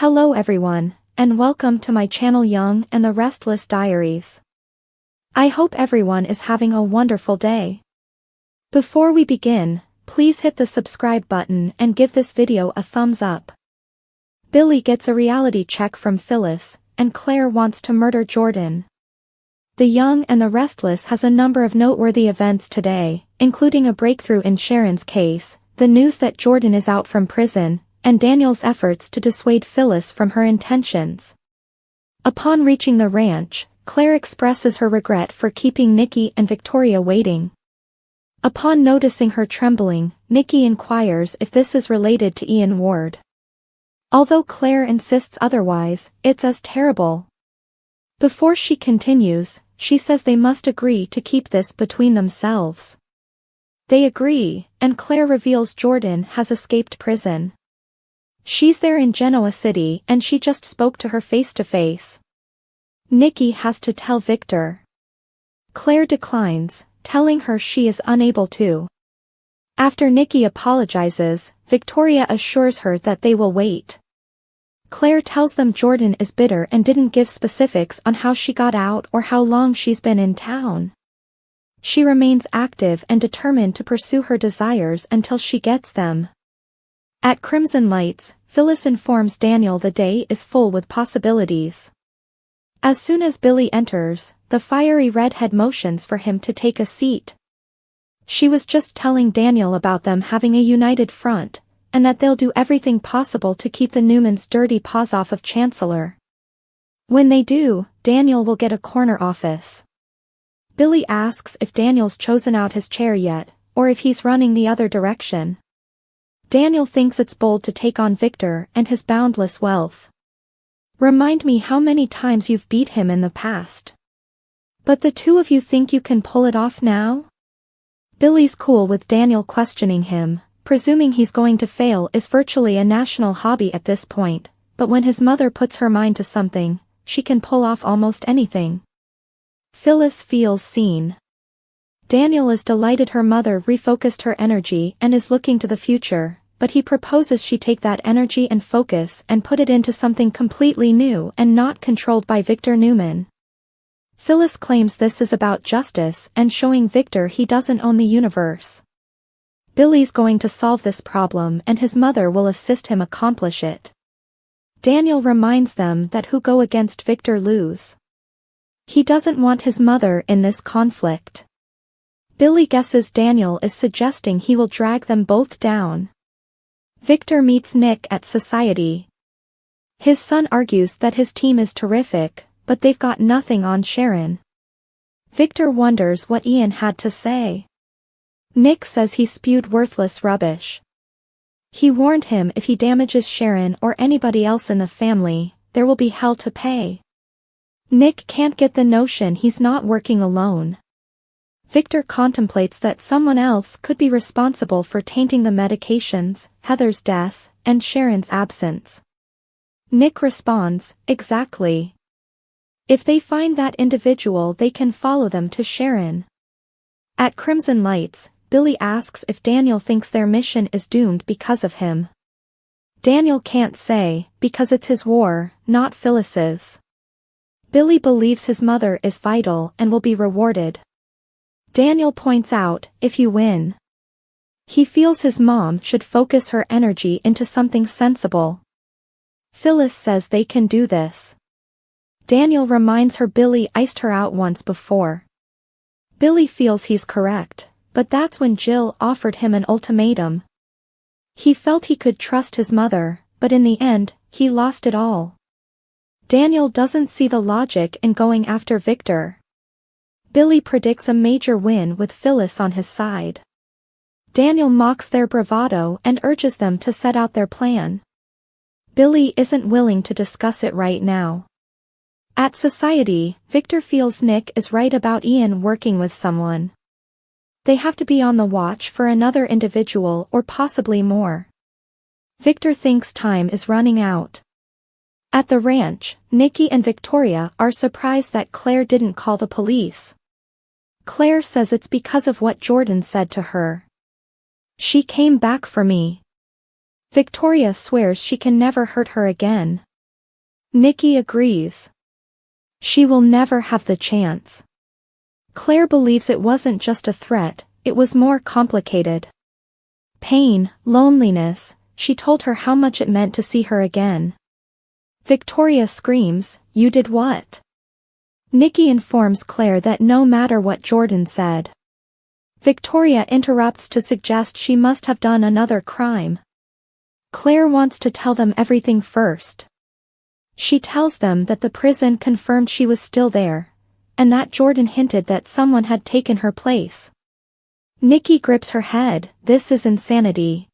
Hello everyone, and welcome to my channel Young and The Restless Diaries. I hope everyone is having a wonderful day. Before we begin, please hit the subscribe button and give this video a thumbs up. Billy gets a reality check from Phyllis, and Claire wants to murder Jordan. The Young and the Restless has a number of noteworthy events today, including a breakthrough in Sharon's case, the news that Jordan is out from prison, and Daniel's efforts to dissuade Phyllis from her intentions. Upon reaching the ranch, Claire expresses her regret for keeping Nikki and Victoria waiting. Upon noticing her trembling, Nikki inquires if this is related to Ian Ward. Although Claire insists otherwise, it's as terrible. Before she continues, she says they must agree to keep this between themselves. They agree, and Claire reveals Jordan has escaped prison. She's there in Genoa City and she just spoke to her face to face. Nikki has to tell Victor. Claire declines, telling her she is unable to. After Nikki apologizes, Victoria assures her that they will wait. Claire tells them Jordan is bitter and didn't give specifics on how she got out or how long she's been in town. She remains active and determined to pursue her desires until she gets them. At Crimson Lights, Phyllis informs Daniel the day is full with possibilities. As soon as Billy enters, the fiery redhead motions for him to take a seat. She was just telling Daniel about them having a united front, and that they'll do everything possible to keep the Newmans' dirty paws off of Chancellor. When they do, Daniel will get a corner office. Billy asks if Daniel's chosen out his chair yet, or if he's running the other direction. Daniel thinks it's bold to take on Victor and his boundless wealth. Remind me how many times you've beat him in the past. But the two of you think you can pull it off now? Billy's cool with Daniel questioning him, presuming he's going to fail is virtually a national hobby at this point, but when his mother puts her mind to something, she can pull off almost anything. Phyllis feels seen. Daniel is delighted her mother refocused her energy and is looking to the future, but he proposes she take that energy and focus and put it into something completely new and not controlled by Victor Newman. Phyllis claims this is about justice and showing Victor he doesn't own the universe. Billy's going to solve this problem and his mother will assist him accomplish it. Daniel reminds them that who go against Victor lose. He doesn't want his mother in this conflict. Billy guesses Daniel is suggesting he will drag them both down. Victor meets Nick at Society. His son argues that his team is terrific, but they've got nothing on Sharon. Victor wonders what Ian had to say. Nick says he spewed worthless rubbish. He warned him if he damages Sharon or anybody else in the family, there will be hell to pay. Nick can't get the notion he's not working alone. Victor contemplates that someone else could be responsible for tainting the medications, Heather's death, and Sharon's absence. Nick responds, exactly. If they find that individual they can follow them to Sharon. At Crimson Lights, Billy asks if Daniel thinks their mission is doomed because of him. Daniel can't say, because it's his war, not Phyllis's. Billy believes his mother is vital and will be rewarded. Daniel points out, if you win. He feels his mom should focus her energy into something sensible. Phyllis says they can do this. Daniel reminds her Billy iced her out once before. Billy feels he's correct, but that's when Jill offered him an ultimatum. He felt he could trust his mother, but in the end, he lost it all. Daniel doesn't see the logic in going after Victor. Billy predicts a major win with Phyllis on his side. Daniel mocks their bravado and urges them to set out their plan. Billy isn't willing to discuss it right now. At Society, Victor feels Nick is right about Ian working with someone. They have to be on the watch for another individual or possibly more. Victor thinks time is running out. At the ranch, Nikki and Victoria are surprised that Claire didn't call the police. Claire says it's because of what Jordan said to her. She came back for me. Victoria swears she can never hurt her again. Nikki agrees. She will never have the chance. Claire believes it wasn't just a threat, it was more complicated. Pain, loneliness, she told her how much it meant to see her again. Victoria screams, "You did what?" Nikki informs Claire that no matter what Jordan said. Victoria interrupts to suggest she must have done another crime. Claire wants to tell them everything first. She tells them that the prison confirmed she was still there, and that Jordan hinted that someone had taken her place. Nikki grips her head, this is insanity.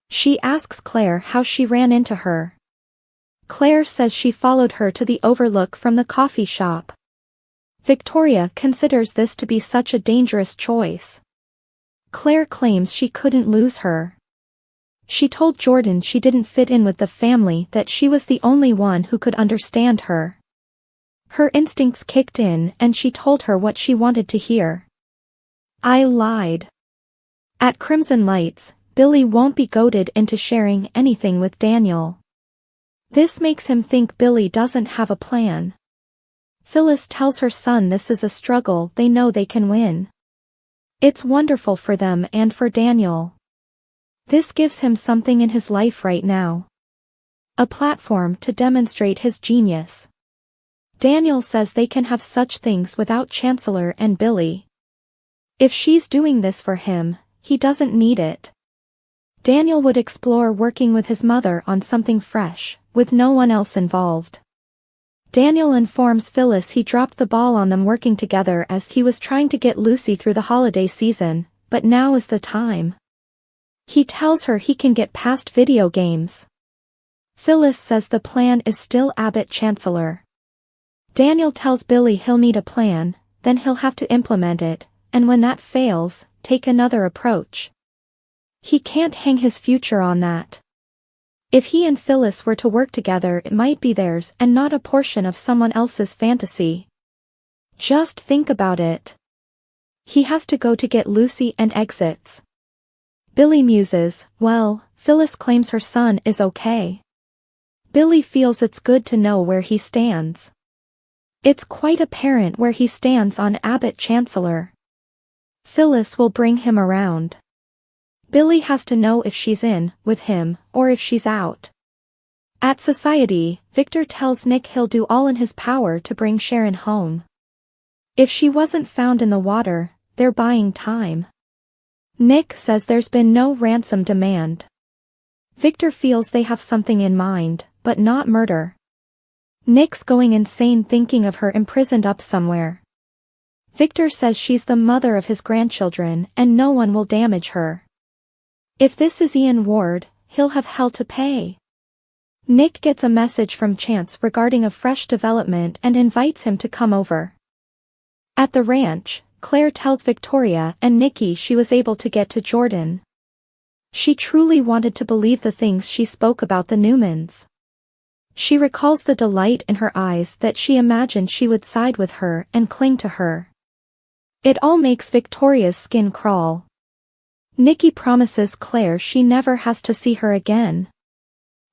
She asks Claire how she ran into her. Claire says she followed her to the overlook from the coffee shop. Victoria considers this to be such a dangerous choice. Claire claims she couldn't lose her. She told Jordan she didn't fit in with the family, that she was the only one who could understand her. Her instincts kicked in and she told her what she wanted to hear. I lied. At Crimson Lights, Billy won't be goaded into sharing anything with Daniel. This makes him think Billy doesn't have a plan. Phyllis tells her son this is a struggle they know they can win. It's wonderful for them and for Daniel. This gives him something in his life right now. A platform to demonstrate his genius. Daniel says they can have such things without Chancellor and Billy. If she's doing this for him, he doesn't need it. Daniel would explore working with his mother on something fresh, with no one else involved. Daniel informs Phyllis he dropped the ball on them working together as he was trying to get Lucy through the holiday season, but now is the time. He tells her he can get past video games. Phyllis says the plan is still Abbott Chancellor. Daniel tells Billy he'll need a plan, then he'll have to implement it, and when that fails, take another approach. He can't hang his future on that. If he and Phyllis were to work together, it might be theirs and not a portion of someone else's fantasy. Just think about it. He has to go to get Lucy and exits. Billy muses, well, Phyllis claims her son is okay. Billy feels it's good to know where he stands. It's quite apparent where he stands on Abbott Chancellor. Phyllis will bring him around. Billy has to know if she's in with him, or if she's out. At Society, Victor tells Nick he'll do all in his power to bring Sharon home. If she wasn't found in the water, they're buying time. Nick says there's been no ransom demand. Victor feels they have something in mind, but not murder. Nick's going insane thinking of her imprisoned up somewhere. Victor says she's the mother of his grandchildren and no one will damage her. If this is Ian Ward, he'll have hell to pay. Nick gets a message from Chance regarding a fresh development and invites him to come over. At the ranch, Claire tells Victoria and Nikki she was able to get to Jordan. She truly wanted to believe the things she spoke about the Newmans. She recalls the delight in her eyes that she imagined she would side with her and cling to her. It all makes Victoria's skin crawl. Nikki promises Claire she never has to see her again.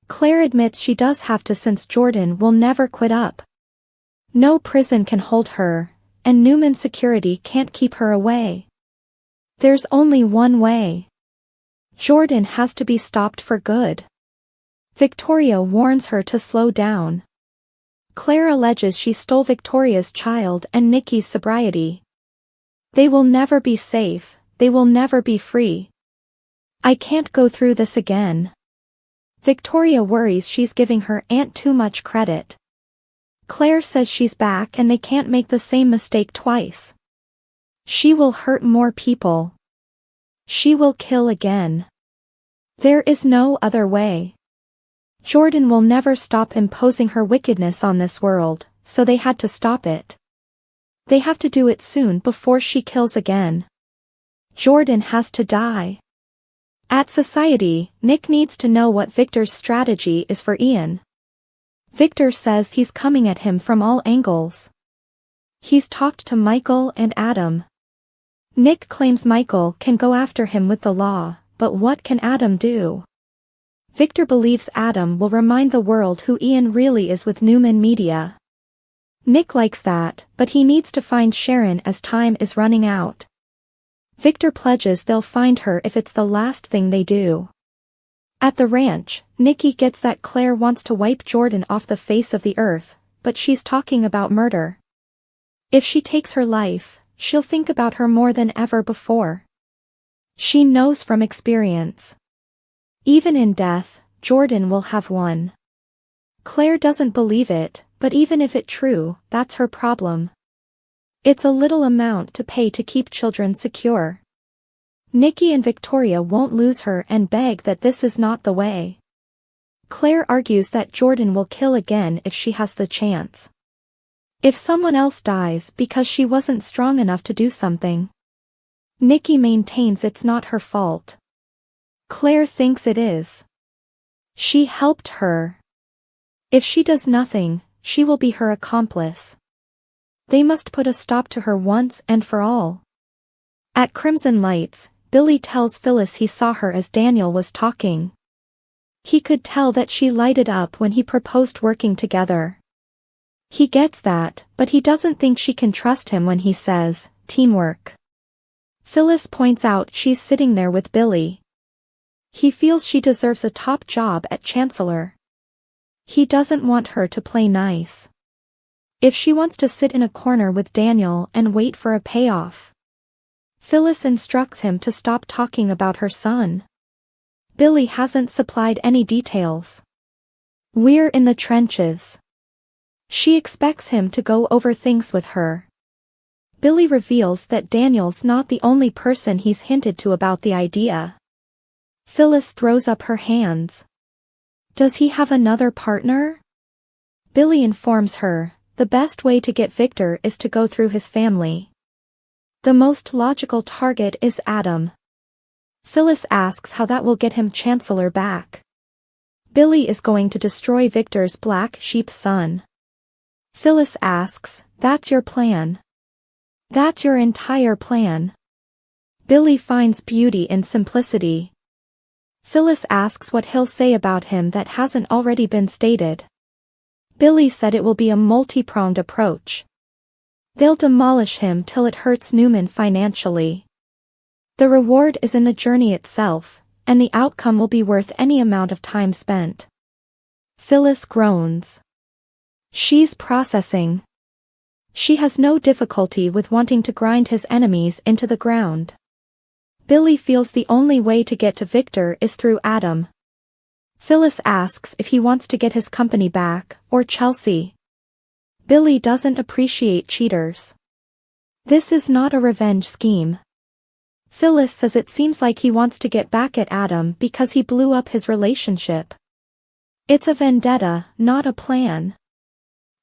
Claire admits she does have to since Jordan will never quit up. No prison can hold her, and Newman security can't keep her away. There's only one way. Jordan has to be stopped for good. Victoria warns her to slow down. Claire alleges she stole Victoria's child and Nikki's sobriety. They will never be safe, they will never be free. I can't go through this again. Victoria worries she's giving her aunt too much credit. Claire says she's back and they can't make the same mistake twice. She will hurt more people. She will kill again. There is no other way. Jordan will never stop imposing her wickedness on this world, so they had to stop it. They have to do it soon before she kills again. Jordan has to die. At Society, Nick needs to know what Victor's strategy is for Ian. Victor says he's coming at him from all angles. He's talked to Michael and Adam. Nick claims Michael can go after him with the law, but what can Adam do? Victor believes Adam will remind the world who Ian really is with Newman Media. Nick likes that, but he needs to find Sharon as time is running out. Victor pledges they'll find her if it's the last thing they do. At the ranch, Nikki gets that Claire wants to wipe Jordan off the face of the earth, but she's talking about murder. If she takes her life, she'll think about her more than ever before. She knows from experience. Even in death, Jordan will have won. Claire doesn't believe it, but even if it's true, that's her problem. It's a little amount to pay to keep children secure. Nikki and Victoria won't lose her and beg that this is not the way. Claire argues that Jordan will kill again if she has the chance. If someone else dies because she wasn't strong enough to do something. Nikki maintains it's not her fault. Claire thinks it is. She helped her. If she does nothing, she will be her accomplice. They must put a stop to her once and for all. At Crimson Lights, Billy tells Phyllis he saw her as Daniel was talking. He could tell that she lighted up when he proposed working together. He gets that, but he doesn't think she can trust him when he says, teamwork. Phyllis points out she's sitting there with Billy. He feels she deserves a top job at Chancellor. He doesn't want her to play nice. If she wants to sit in a corner with Daniel and wait for a payoff. Phyllis instructs him to stop talking about her son. Billy hasn't supplied any details. We're in the trenches. She expects him to go over things with her. Billy reveals that Daniel's not the only person he's hinted to about the idea. Phyllis throws up her hands. Does he have another partner? Billy informs her, the best way to get Victor is to go through his family. The most logical target is Adam. Phyllis asks how that will get him Chancellor back. Billy is going to destroy Victor's black sheep son. Phyllis asks, that's your plan? That's your entire plan? Billy finds beauty in simplicity. Phyllis asks what he'll say about him that hasn't already been stated. Billy said it will be a multi-pronged approach. They'll demolish him till it hurts Newman financially. The reward is in the journey itself, and the outcome will be worth any amount of time spent. Phyllis groans. She's processing. She has no difficulty with wanting to grind his enemies into the ground. Billy feels the only way to get to Victor is through Adam. Phyllis asks if he wants to get his company back, or Chelsea. Billy doesn't appreciate cheaters. This is not a revenge scheme. Phyllis says it seems like he wants to get back at Adam because he blew up his relationship. It's a vendetta, not a plan.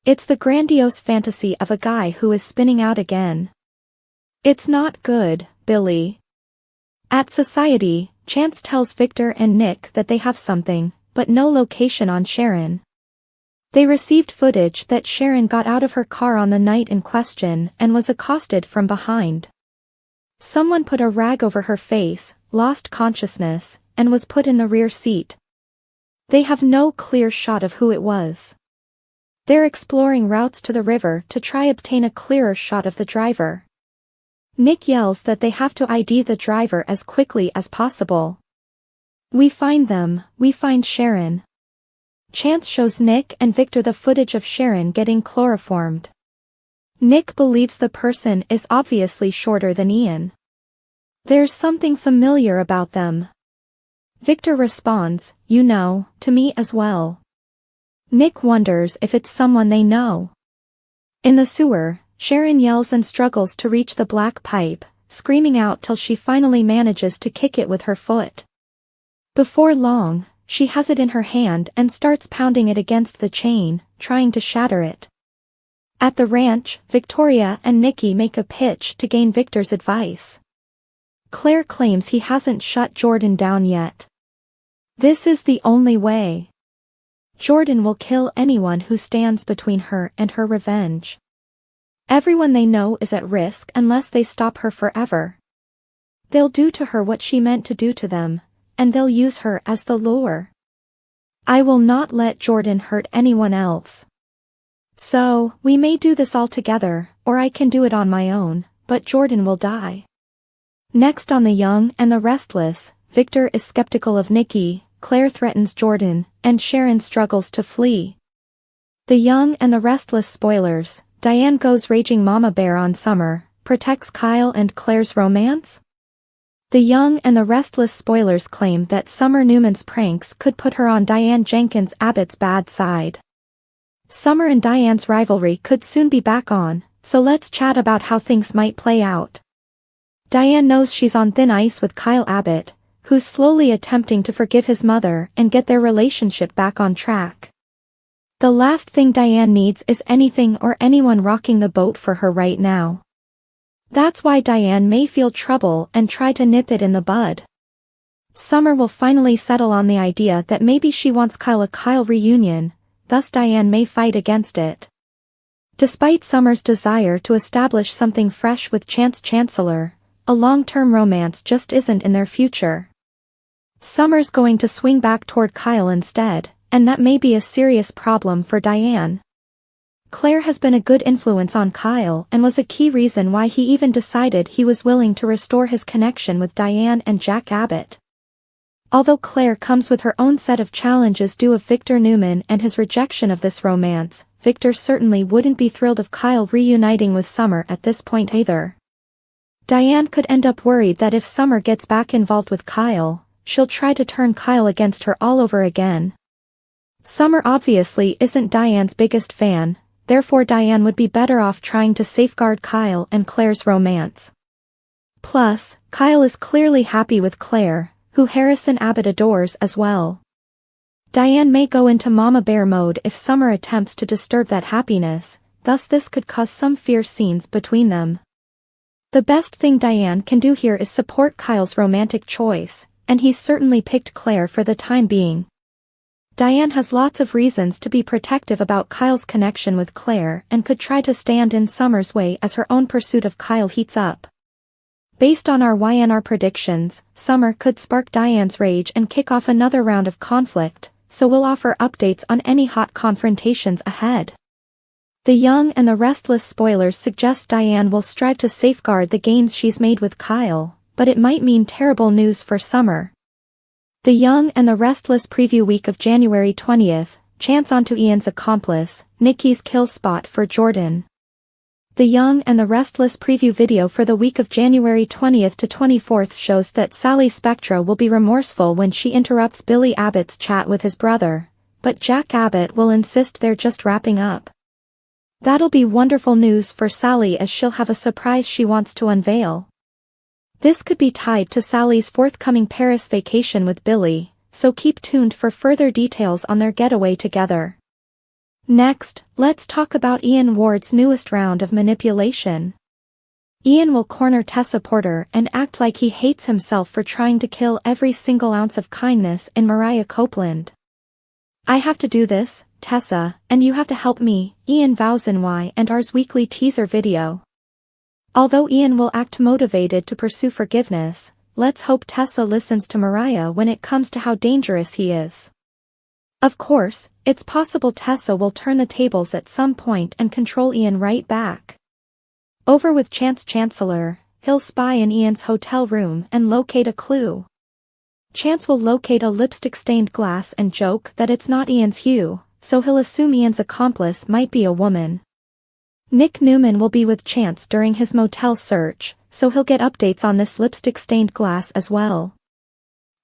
It's the grandiose fantasy of a guy who is spinning out again. It's not good, Billy. At Society, Chance tells Victor and Nick that they have something, but no location on Sharon. They received footage that Sharon got out of her car on the night in question and was accosted from behind. Someone put a rag over her face, lost consciousness, and was put in the rear seat. They have no clear shot of who it was. They're exploring routes to the river to try obtain a clearer shot of the driver. Nick yells that they have to ID the driver as quickly as possible. We find them, we find Sharon. Chance shows Nick and Victor the footage of Sharon getting chloroformed. Nick believes the person is obviously shorter than Ian. There's something familiar about them. Victor responds, you know, to me as well. Nick wonders if it's someone they know. In the sewer, Sharon yells and struggles to reach the black pipe, screaming out till she finally manages to kick it with her foot. Before long, she has it in her hand and starts pounding it against the chain, trying to shatter it. At the ranch, Victoria and Nikki make a pitch to gain Victor's advice. Claire claims he hasn't shut Jordan down yet. This is the only way. Jordan will kill anyone who stands between her and her revenge. Everyone they know is at risk unless they stop her forever. They'll do to her what she meant to do to them, and they'll use her as the lure. I will not let Jordan hurt anyone else. So, we may do this all together, or I can do it on my own, but Jordan will die. Next on The Young and the Restless, Victor is skeptical of Nikki, Claire threatens Jordan, and Sharon struggles to flee. The Young and the Restless spoilers, Diane goes raging mama bear on Summer, protects Kyle and Claire's romance? The Young and the Restless spoilers claim that Summer Newman's pranks could put her on Diane Jenkins Abbott's bad side. Summer and Diane's rivalry could soon be back on, so let's chat about how things might play out. Diane knows she's on thin ice with Kyle Abbott, who's slowly attempting to forgive his mother and get their relationship back on track. The last thing Diane needs is anything or anyone rocking the boat for her right now. That's why Diane may feel trouble and try to nip it in the bud. Summer will finally settle on the idea that maybe she wants a Kyle reunion, thus Diane may fight against it. Despite Summer's desire to establish something fresh with Chance Chancellor, a long-term romance just isn't in their future. Summer's going to swing back toward Kyle instead, and that may be a serious problem for Diane. Claire has been a good influence on Kyle and was a key reason why he even decided he was willing to restore his connection with Diane and Jack Abbott. Although Claire comes with her own set of challenges due of Victor Newman and his rejection of this romance, Victor certainly wouldn't be thrilled of Kyle reuniting with Summer at this point either. Diane could end up worried that if Summer gets back involved with Kyle, she'll try to turn Kyle against her all over again. Summer obviously isn't Diane's biggest fan, therefore Diane would be better off trying to safeguard Kyle and Claire's romance. Plus, Kyle is clearly happy with Claire, who Harrison Abbott adores as well. Diane may go into mama bear mode if Summer attempts to disturb that happiness, thus this could cause some fierce scenes between them. The best thing Diane can do here is support Kyle's romantic choice, and he's certainly picked Claire for the time being. Diane has lots of reasons to be protective about Kyle's connection with Claire and could try to stand in Summer's way as her own pursuit of Kyle heats up. Based on our YNR predictions, Summer could spark Diane's rage and kick off another round of conflict, so we'll offer updates on any hot confrontations ahead. The Young and the Restless spoilers suggest Diane will strive to safeguard the gains she's made with Kyle, but it might mean terrible news for Summer. The Young and the Restless preview week of January 20th, Chance onto Ian's accomplice, Nikki's kill spot for Jordan. The Young and the Restless preview video for the week of January 20th to 24th shows that Sally Spectra will be remorseful when she interrupts Billy Abbott's chat with his brother, but Jack Abbott will insist they're just wrapping up. That'll be wonderful news for Sally as she'll have a surprise she wants to unveil. This could be tied to Sally's forthcoming Paris vacation with Billy, so keep tuned for further details on their getaway together. Next, let's talk about Ian Ward's newest round of manipulation. Ian will corner Tessa Porter and act like he hates himself for trying to kill every single ounce of kindness in Mariah Copeland. I have to do this, Tessa, and you have to help me, Ian vows in Y and R's weekly teaser video. Although Ian will act motivated to pursue forgiveness, let's hope Tessa listens to Mariah when it comes to how dangerous he is. Of course, it's possible Tessa will turn the tables at some point and control Ian right back. Over with Chance Chancellor, he'll spy in Ian's hotel room and locate a clue. Chance will locate a lipstick-stained glass and joke that it's not Ian's hue, so he'll assume Ian's accomplice might be a woman. Nick Newman will be with Chance during his motel search, so he'll get updates on this lipstick-stained glass as well.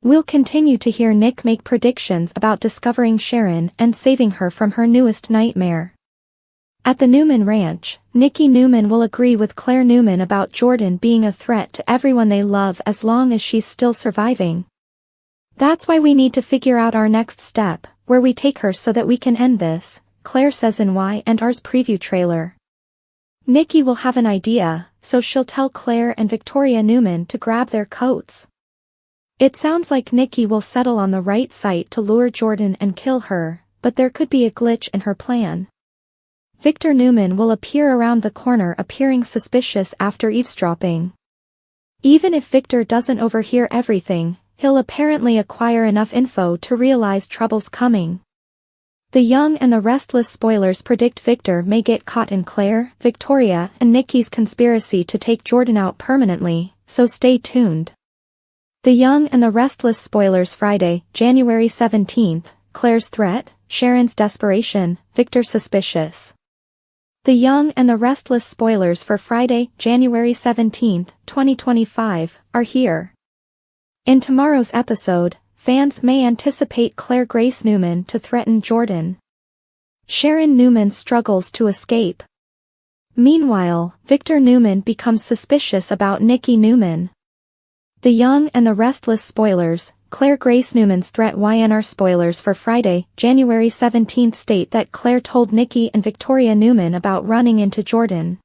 We'll continue to hear Nick make predictions about discovering Sharon and saving her from her newest nightmare. At the Newman Ranch, Nikki Newman will agree with Claire Newman about Jordan being a threat to everyone they love as long as she's still surviving. That's why we need to figure out our next step, where we take her so that we can end this, Claire says in Y and R's preview trailer. Nikki will have an idea, so she'll tell Claire and Victoria Newman to grab their coats. It sounds like Nikki will settle on the right site to lure Jordan and kill her, but there could be a glitch in her plan. Victor Newman will appear around the corner appearing suspicious after eavesdropping. Even if Victor doesn't overhear everything, he'll apparently acquire enough info to realize trouble's coming. The Young and the Restless spoilers predict Victor may get caught in Claire, Victoria, and Nikki's conspiracy to take Jordan out permanently, so stay tuned. The Young and the Restless spoilers Friday, January 17th, Claire's threat, Sharon's desperation, Victor suspicious. The Young and the Restless spoilers for Friday, January 17th, 2025, are here. In tomorrow's episode, fans may anticipate Claire Grace Newman to threaten Jordan. Sharon Newman struggles to escape. Meanwhile, Victor Newman becomes suspicious about Nikki Newman. The Young and the Restless spoilers, Claire Grace Newman's threat. YNR spoilers for Friday, January 17th state that Claire told Nikki and Victoria Newman about running into Jordan.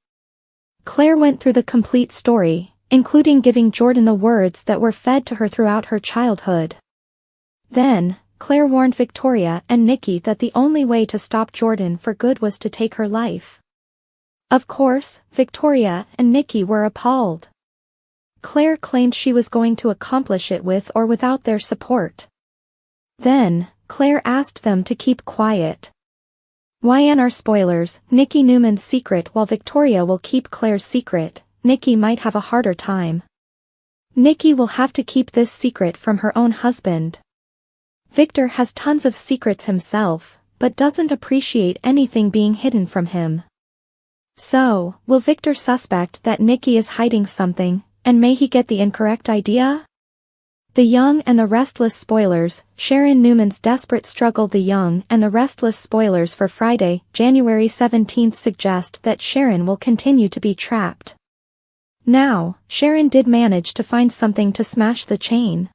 Claire went through the complete story, including giving Jordan the words that were fed to her throughout her childhood. Then, Claire warned Victoria and Nikki that the only way to stop Jordan for good was to take her life. Of course, Victoria and Nikki were appalled. Claire claimed she was going to accomplish it with or without their support. Then, Claire asked them to keep quiet. YNR spoilers, Nikki Newman's secret. While Victoria will keep Claire's secret, Nikki might have a harder time. Nikki will have to keep this secret from her own husband. Victor has tons of secrets himself, but doesn't appreciate anything being hidden from him. So, will Victor suspect that Nikki is hiding something, and may he get the incorrect idea? The Young and the Restless spoilers, Sharon Newman's desperate struggle. The Young and the Restless spoilers for Friday, January 17th suggest that Sharon will continue to be trapped. Now, Sharon did manage to find something to smash the chain.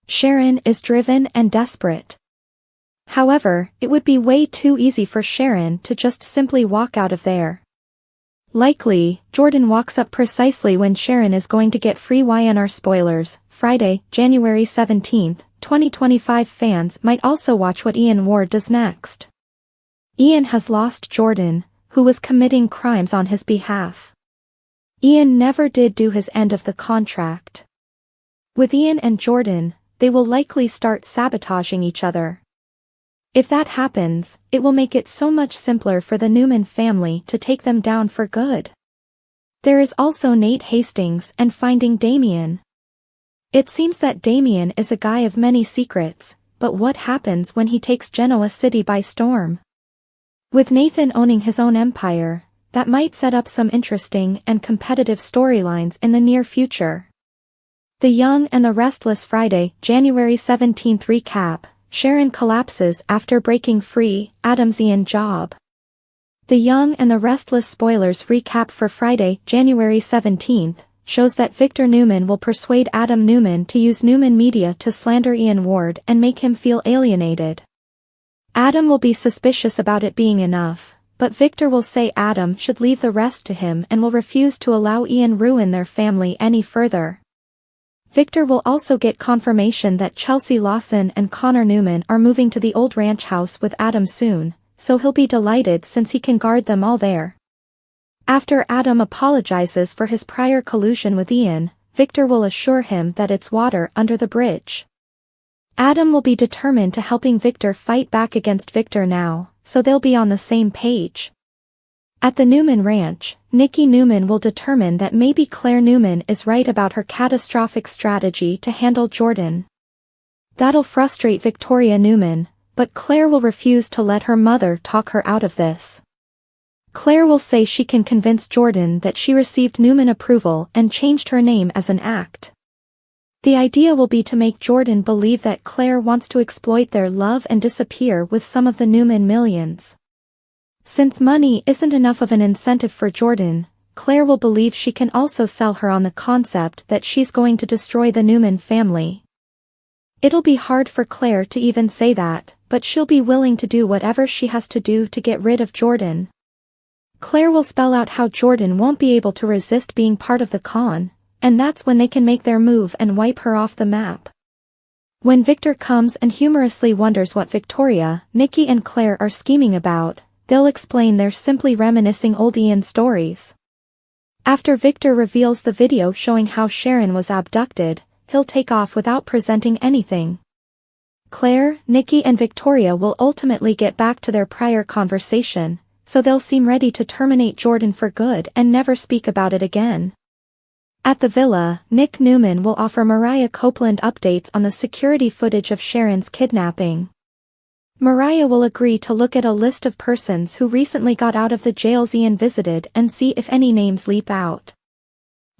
Sharon is driven and desperate. However, it would be way too easy for Sharon to just simply walk out of there. Likely, Jordan walks up precisely when Sharon is going to get free. YNR spoilers, Friday, January 17th, 2025 fans might also watch what Ian Ward does next. Ian has lost Jordan, who was committing crimes on his behalf. Ian never did do his end of the contract. With Ian and Jordan, they will likely start sabotaging each other. If that happens, it will make it so much simpler for the Newman family to take them down for good. There is also Nate Hastings and finding Damien. It seems that Damien is a guy of many secrets, but what happens when he takes Genoa City by storm? With Nathan owning his own empire, that might set up some interesting and competitive storylines in the near future. The Young and the Restless Friday, January 17th recap, Sharon collapses after breaking free, Adam's Ian job. The Young and the Restless spoilers recap for Friday, January 17th, shows that Victor Newman will persuade Adam Newman to use Newman Media to slander Ian Ward and make him feel alienated. Adam will be suspicious about it being enough, but Victor will say Adam should leave the rest to him and will refuse to allow Ian ruin their family any further. Victor will also get confirmation that Chelsea Lawson and Connor Newman are moving to the old ranch house with Adam soon, so he'll be delighted since he can guard them all there. After Adam apologizes for his prior collusion with Ian, Victor will assure him that it's water under the bridge. Adam will be determined to helping Victor fight back against Victor now, so they'll be on the same page. At the Newman Ranch, Nikki Newman will determine that maybe Claire Newman is right about her catastrophic strategy to handle Jordan. That'll frustrate Victoria Newman, but Claire will refuse to let her mother talk her out of this. Claire will say she can convince Jordan that she received Newman approval and changed her name as an act. The idea will be to make Jordan believe that Claire wants to exploit their love and disappear with some of the Newman millions. Since money isn't enough of an incentive for Jordan, Claire will believe she can also sell her on the concept that she's going to destroy the Newman family. It'll be hard for Claire to even say that, but she'll be willing to do whatever she has to do to get rid of Jordan. Claire will spell out how Jordan won't be able to resist being part of the con, and that's when they can make their move and wipe her off the map. When Victor comes and humorously wonders what Victoria, Nikki and Claire are scheming about, they'll explain they're simply reminiscing old Ian stories. After Victor reveals the video showing how Sharon was abducted, he'll take off without presenting anything. Claire, Nikki and Victoria will ultimately get back to their prior conversation, so they'll seem ready to terminate Jordan for good and never speak about it again. At the villa, Nick Newman will offer Mariah Copeland updates on the security footage of Sharon's kidnapping. Mariah will agree to look at a list of persons who recently got out of the jails Ian visited and see if any names leap out.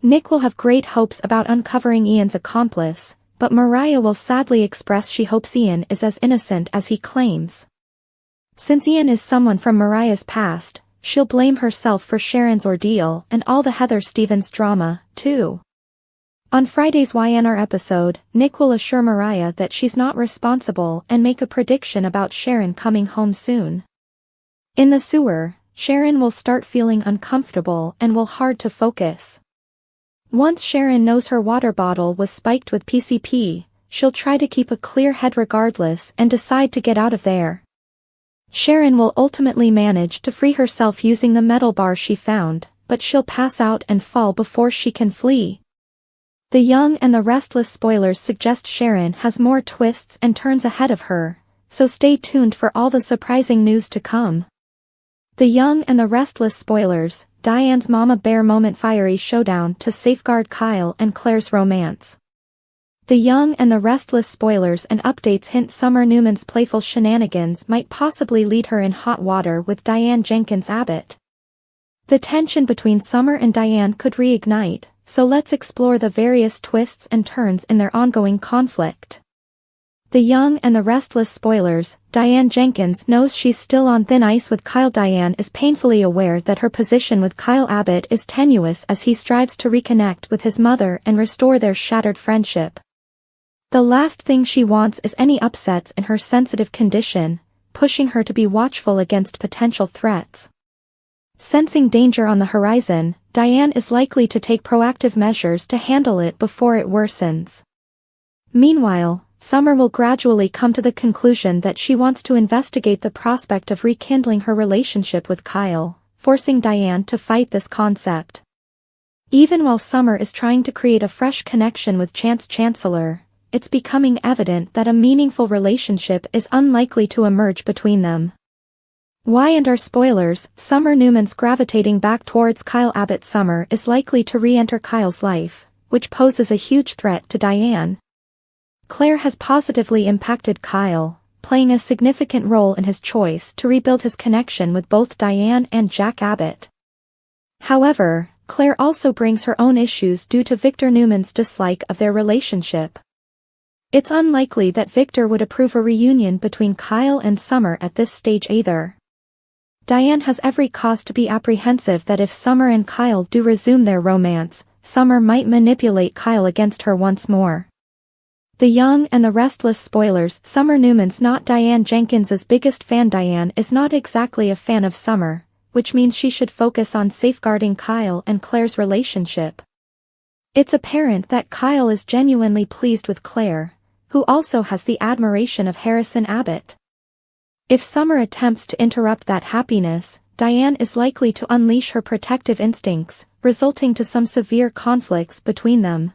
Nick will have great hopes about uncovering Ian's accomplice, but Mariah will sadly express she hopes Ian is as innocent as he claims. Since Ian is someone from Mariah's past, she'll blame herself for Sharon's ordeal and all the Heather Stevens drama, too. On Friday's YNR episode, Nick will assure Mariah that she's not responsible and make a prediction about Sharon coming home soon. In the sewer, Sharon will start feeling uncomfortable and will hard to focus. Once Sharon knows her water bottle was spiked with PCP, she'll try to keep a clear head regardless and decide to get out of there. Sharon will ultimately manage to free herself using the metal bar she found, but she'll pass out and fall before she can flee. The Young and the Restless spoilers suggest Sharon has more twists and turns ahead of her, so stay tuned for all the surprising news to come. The Young and the Restless spoilers, Diane's mama bear moment fiery showdown to safeguard Kyle and Claire's romance. The Young and the Restless spoilers and updates hint Summer Newman's playful shenanigans might possibly lead her in hot water with Diane Jenkins Abbott. The tension between Summer and Diane could reignite, so let's explore the various twists and turns in their ongoing conflict. The Young and the Restless spoilers, Diane Jenkins knows she's still on thin ice with Kyle. Diane is painfully aware that her position with Kyle Abbott is tenuous as he strives to reconnect with his mother and restore their shattered friendship. The last thing she wants is any upsets in her sensitive condition, pushing her to be watchful against potential threats. Sensing danger on the horizon, Diane is likely to take proactive measures to handle it before it worsens. Meanwhile, Summer will gradually come to the conclusion that she wants to investigate the prospect of rekindling her relationship with Kyle, forcing Diane to fight this concept. Even while Summer is trying to create a fresh connection with Chance Chancellor, it's becoming evident that a meaningful relationship is unlikely to emerge between them. Why and our spoilers, Summer Newman's gravitating back towards Kyle Abbott. Summer is likely to re-enter Kyle's life, which poses a huge threat to Diane. Claire has positively impacted Kyle, playing a significant role in his choice to rebuild his connection with both Diane and Jack Abbott. However, Claire also brings her own issues due to Victor Newman's dislike of their relationship. It's unlikely that Victor would approve a reunion between Kyle and Summer at this stage either. Diane has every cause to be apprehensive that if Summer and Kyle do resume their romance, Summer might manipulate Kyle against her once more. The Young and the Restless spoilers. Summer Newman's not Diane Jenkins's biggest fan. Diane is not exactly a fan of Summer, which means she should focus on safeguarding Kyle and Claire's relationship. It's apparent that Kyle is genuinely pleased with Claire, who also has the admiration of Harrison Abbott. If Summer attempts to interrupt that happiness, Diane is likely to unleash her protective instincts, resulting to some severe conflicts between them.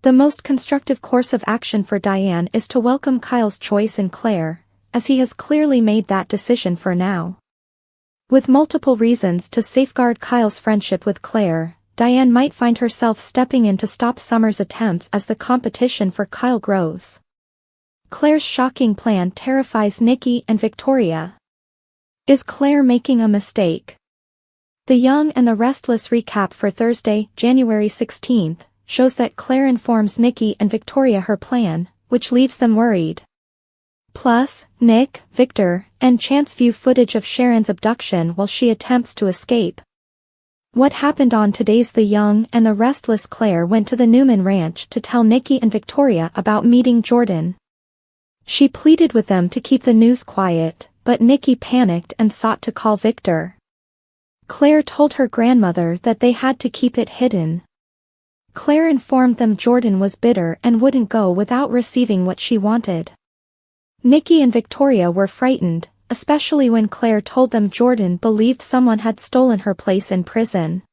The most constructive course of action for Diane is to welcome Kyle's choice in Claire, as he has clearly made that decision for now. With multiple reasons to safeguard Kyle's friendship with Claire, Diane might find herself stepping in to stop Summer's attempts as the competition for Kyle grows. Claire's shocking plan terrifies Nikki and Victoria. Is Claire making a mistake? The Young and the Restless recap for Thursday, January 16th, shows that Claire informs Nikki and Victoria her plan, which leaves them worried. Plus, Nick, Victor, and Chance view footage of Sharon's abduction while she attempts to escape. What happened on today's The Young and the Restless? Claire went to the Newman ranch to tell Nikki and Victoria about meeting Jordan. She pleaded with them to keep the news quiet, but Nikki panicked and sought to call Victor. Claire told her grandmother that they had to keep it hidden. Claire informed them Jordan was bitter and wouldn't go without receiving what she wanted. Nikki and Victoria were frightened, especially when Claire told them Jordan believed someone had stolen her place in prison.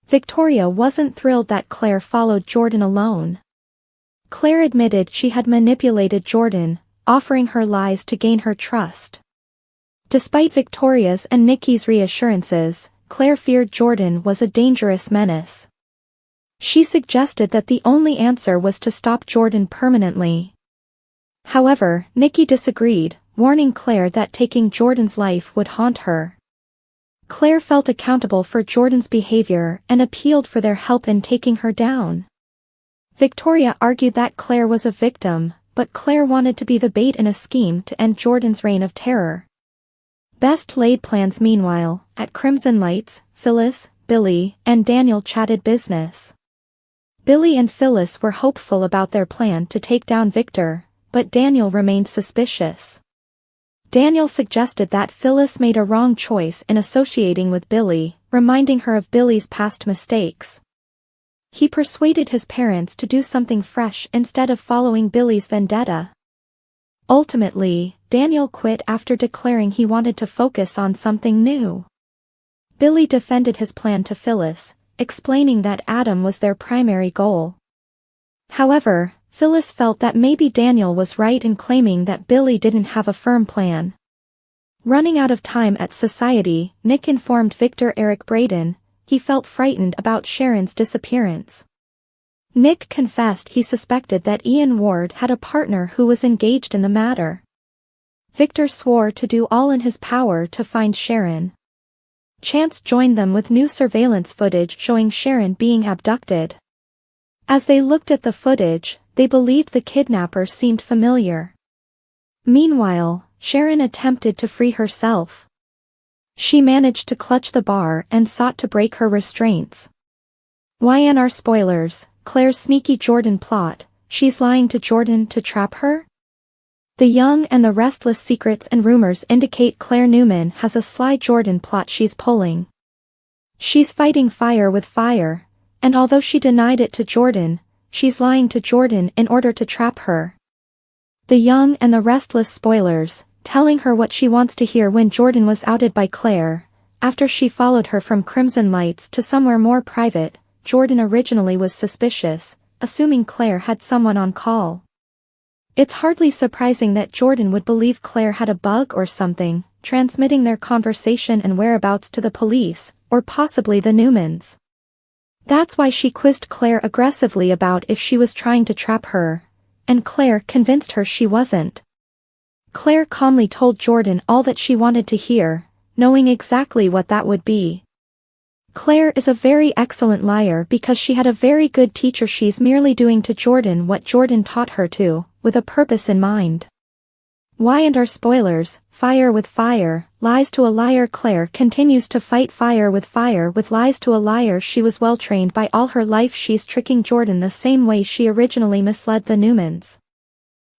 Victoria wasn't thrilled that Claire followed Jordan alone. Claire admitted she had manipulated Jordan, offering her lies to gain her trust. Despite Victoria's and Nikki's reassurances, Claire feared Jordan was a dangerous menace. She suggested that the only answer was to stop Jordan permanently. However, Nikki disagreed, warning Claire that taking Jordan's life would haunt her. Claire felt accountable for Jordan's behavior and appealed for their help in taking her down. Victoria argued that Claire was a victim, but Claire wanted to be the bait in a scheme to end Jordan's reign of terror. Best laid plans. Meanwhile, at Crimson Lights, Phyllis, Billy, and Daniel chatted business. Billy and Phyllis were hopeful about their plan to take down Victor, but Daniel remained suspicious. Daniel suggested that Phyllis made a wrong choice in associating with Billy, reminding her of Billy's past mistakes. He persuaded his parents to do something fresh instead of following Billy's vendetta. Ultimately, Daniel quit after declaring he wanted to focus on something new. Billy defended his plan to Phyllis, explaining that Adam was their primary goal. However, Phyllis felt that maybe Daniel was right in claiming that Billy didn't have a firm plan. Running out of time at Society, Nick informed Victor Eric Braden he felt frightened about Sharon's disappearance. Nick confessed he suspected that Ian Ward had a partner who was engaged in the matter. Victor swore to do all in his power to find Sharon. Chance joined them with new surveillance footage showing Sharon being abducted. As they looked at the footage, they believed the kidnapper seemed familiar. Meanwhile, Sharon attempted to free herself. She managed to clutch the bar and sought to break her restraints. YNR spoilers, Claire's sneaky Jordan plot, she's lying to Jordan to trap her? The Young and the Restless secrets and rumors indicate Claire Newman has a sly Jordan plot she's pulling. She's fighting fire with fire, and although she denied it to Jordan, she's lying to Jordan in order to trap her. The Young and the Restless spoilers, telling her what she wants to hear when Jordan was outed by Claire. After she followed her from Crimson Lights to somewhere more private, Jordan originally was suspicious, assuming Claire had someone on call. It's hardly surprising that Jordan would believe Claire had a bug or something, transmitting their conversation and whereabouts to the police, or possibly the Newmans. That's why she quizzed Claire aggressively about if she was trying to trap her, and Claire convinced her she wasn't. Claire calmly told Jordan all that she wanted to hear, knowing exactly what that would be. Claire is a very excellent liar because she had a very good teacher. She's merely doing to Jordan what Jordan taught her to, with a purpose in mind. Y&R spoilers, fire with fire, lies to a liar. Claire continues to fight fire with lies to a liar. She was well trained by all her life. She's tricking Jordan the same way she originally misled the Newmans.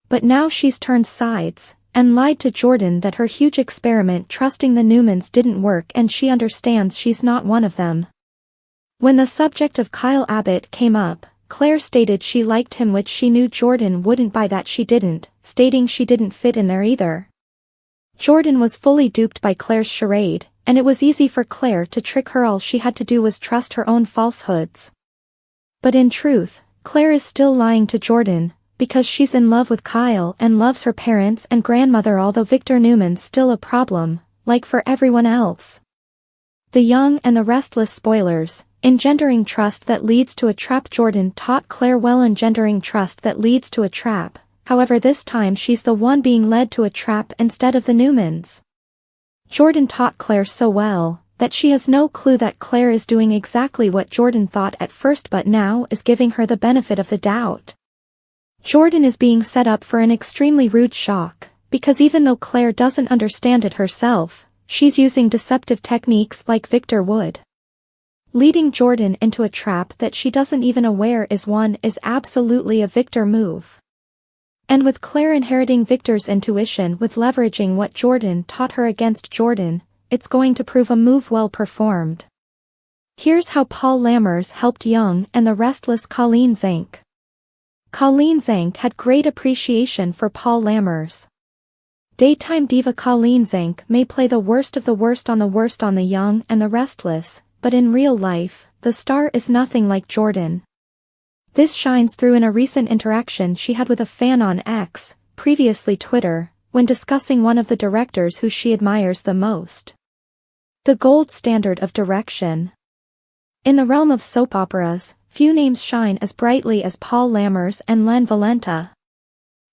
But now she's turned sides, and lied to Jordan that her huge experiment trusting the Newmans didn't work and she understands she's not one of them. When the subject of Kyle Abbott came up, Claire stated she liked him, which she knew Jordan wouldn't buy that. She didn't, stating she didn't fit in there either. Jordan was fully duped by Claire's charade, and it was easy for Claire to trick her. All she had to do was trust her own falsehoods. But in truth, Claire is still lying to Jordan, because she's in love with Kyle and loves her parents and grandmother. Although Victor Newman's still a problem, like for everyone else. The Young and the Restless spoilers, engendering trust that leads to a trap. Jordan taught Claire well, engendering trust that leads to a trap. However, this time she's the one being led to a trap instead of the Newmans. Jordan taught Claire so well that she has no clue that Claire is doing exactly what Jordan thought at first, but now is giving her the benefit of the doubt. Jordan is being set up for an extremely rude shock, because even though Claire doesn't understand it herself, she's using deceptive techniques like Victor would. Leading Jordan into a trap that she doesn't even aware is absolutely a Victor move. And with Claire inheriting Victor's intuition with leveraging what Jordan taught her against Jordan, it's going to prove a move well performed. Here's how Paul Lammers helped Young and the Restless. Colleen Zank. Colleen Zank had great appreciation for Paul Lammers. Daytime diva Colleen Zank may play the worst of the worst on the Young and the Restless, but in real life, the star is nothing like Jordan. This shines through in a recent interaction she had with a fan on X, previously Twitter, when discussing one of the directors who she admires the most. The gold standard of direction. In the realm of soap operas, few names shine as brightly as Paul Lammers and Len Valenta.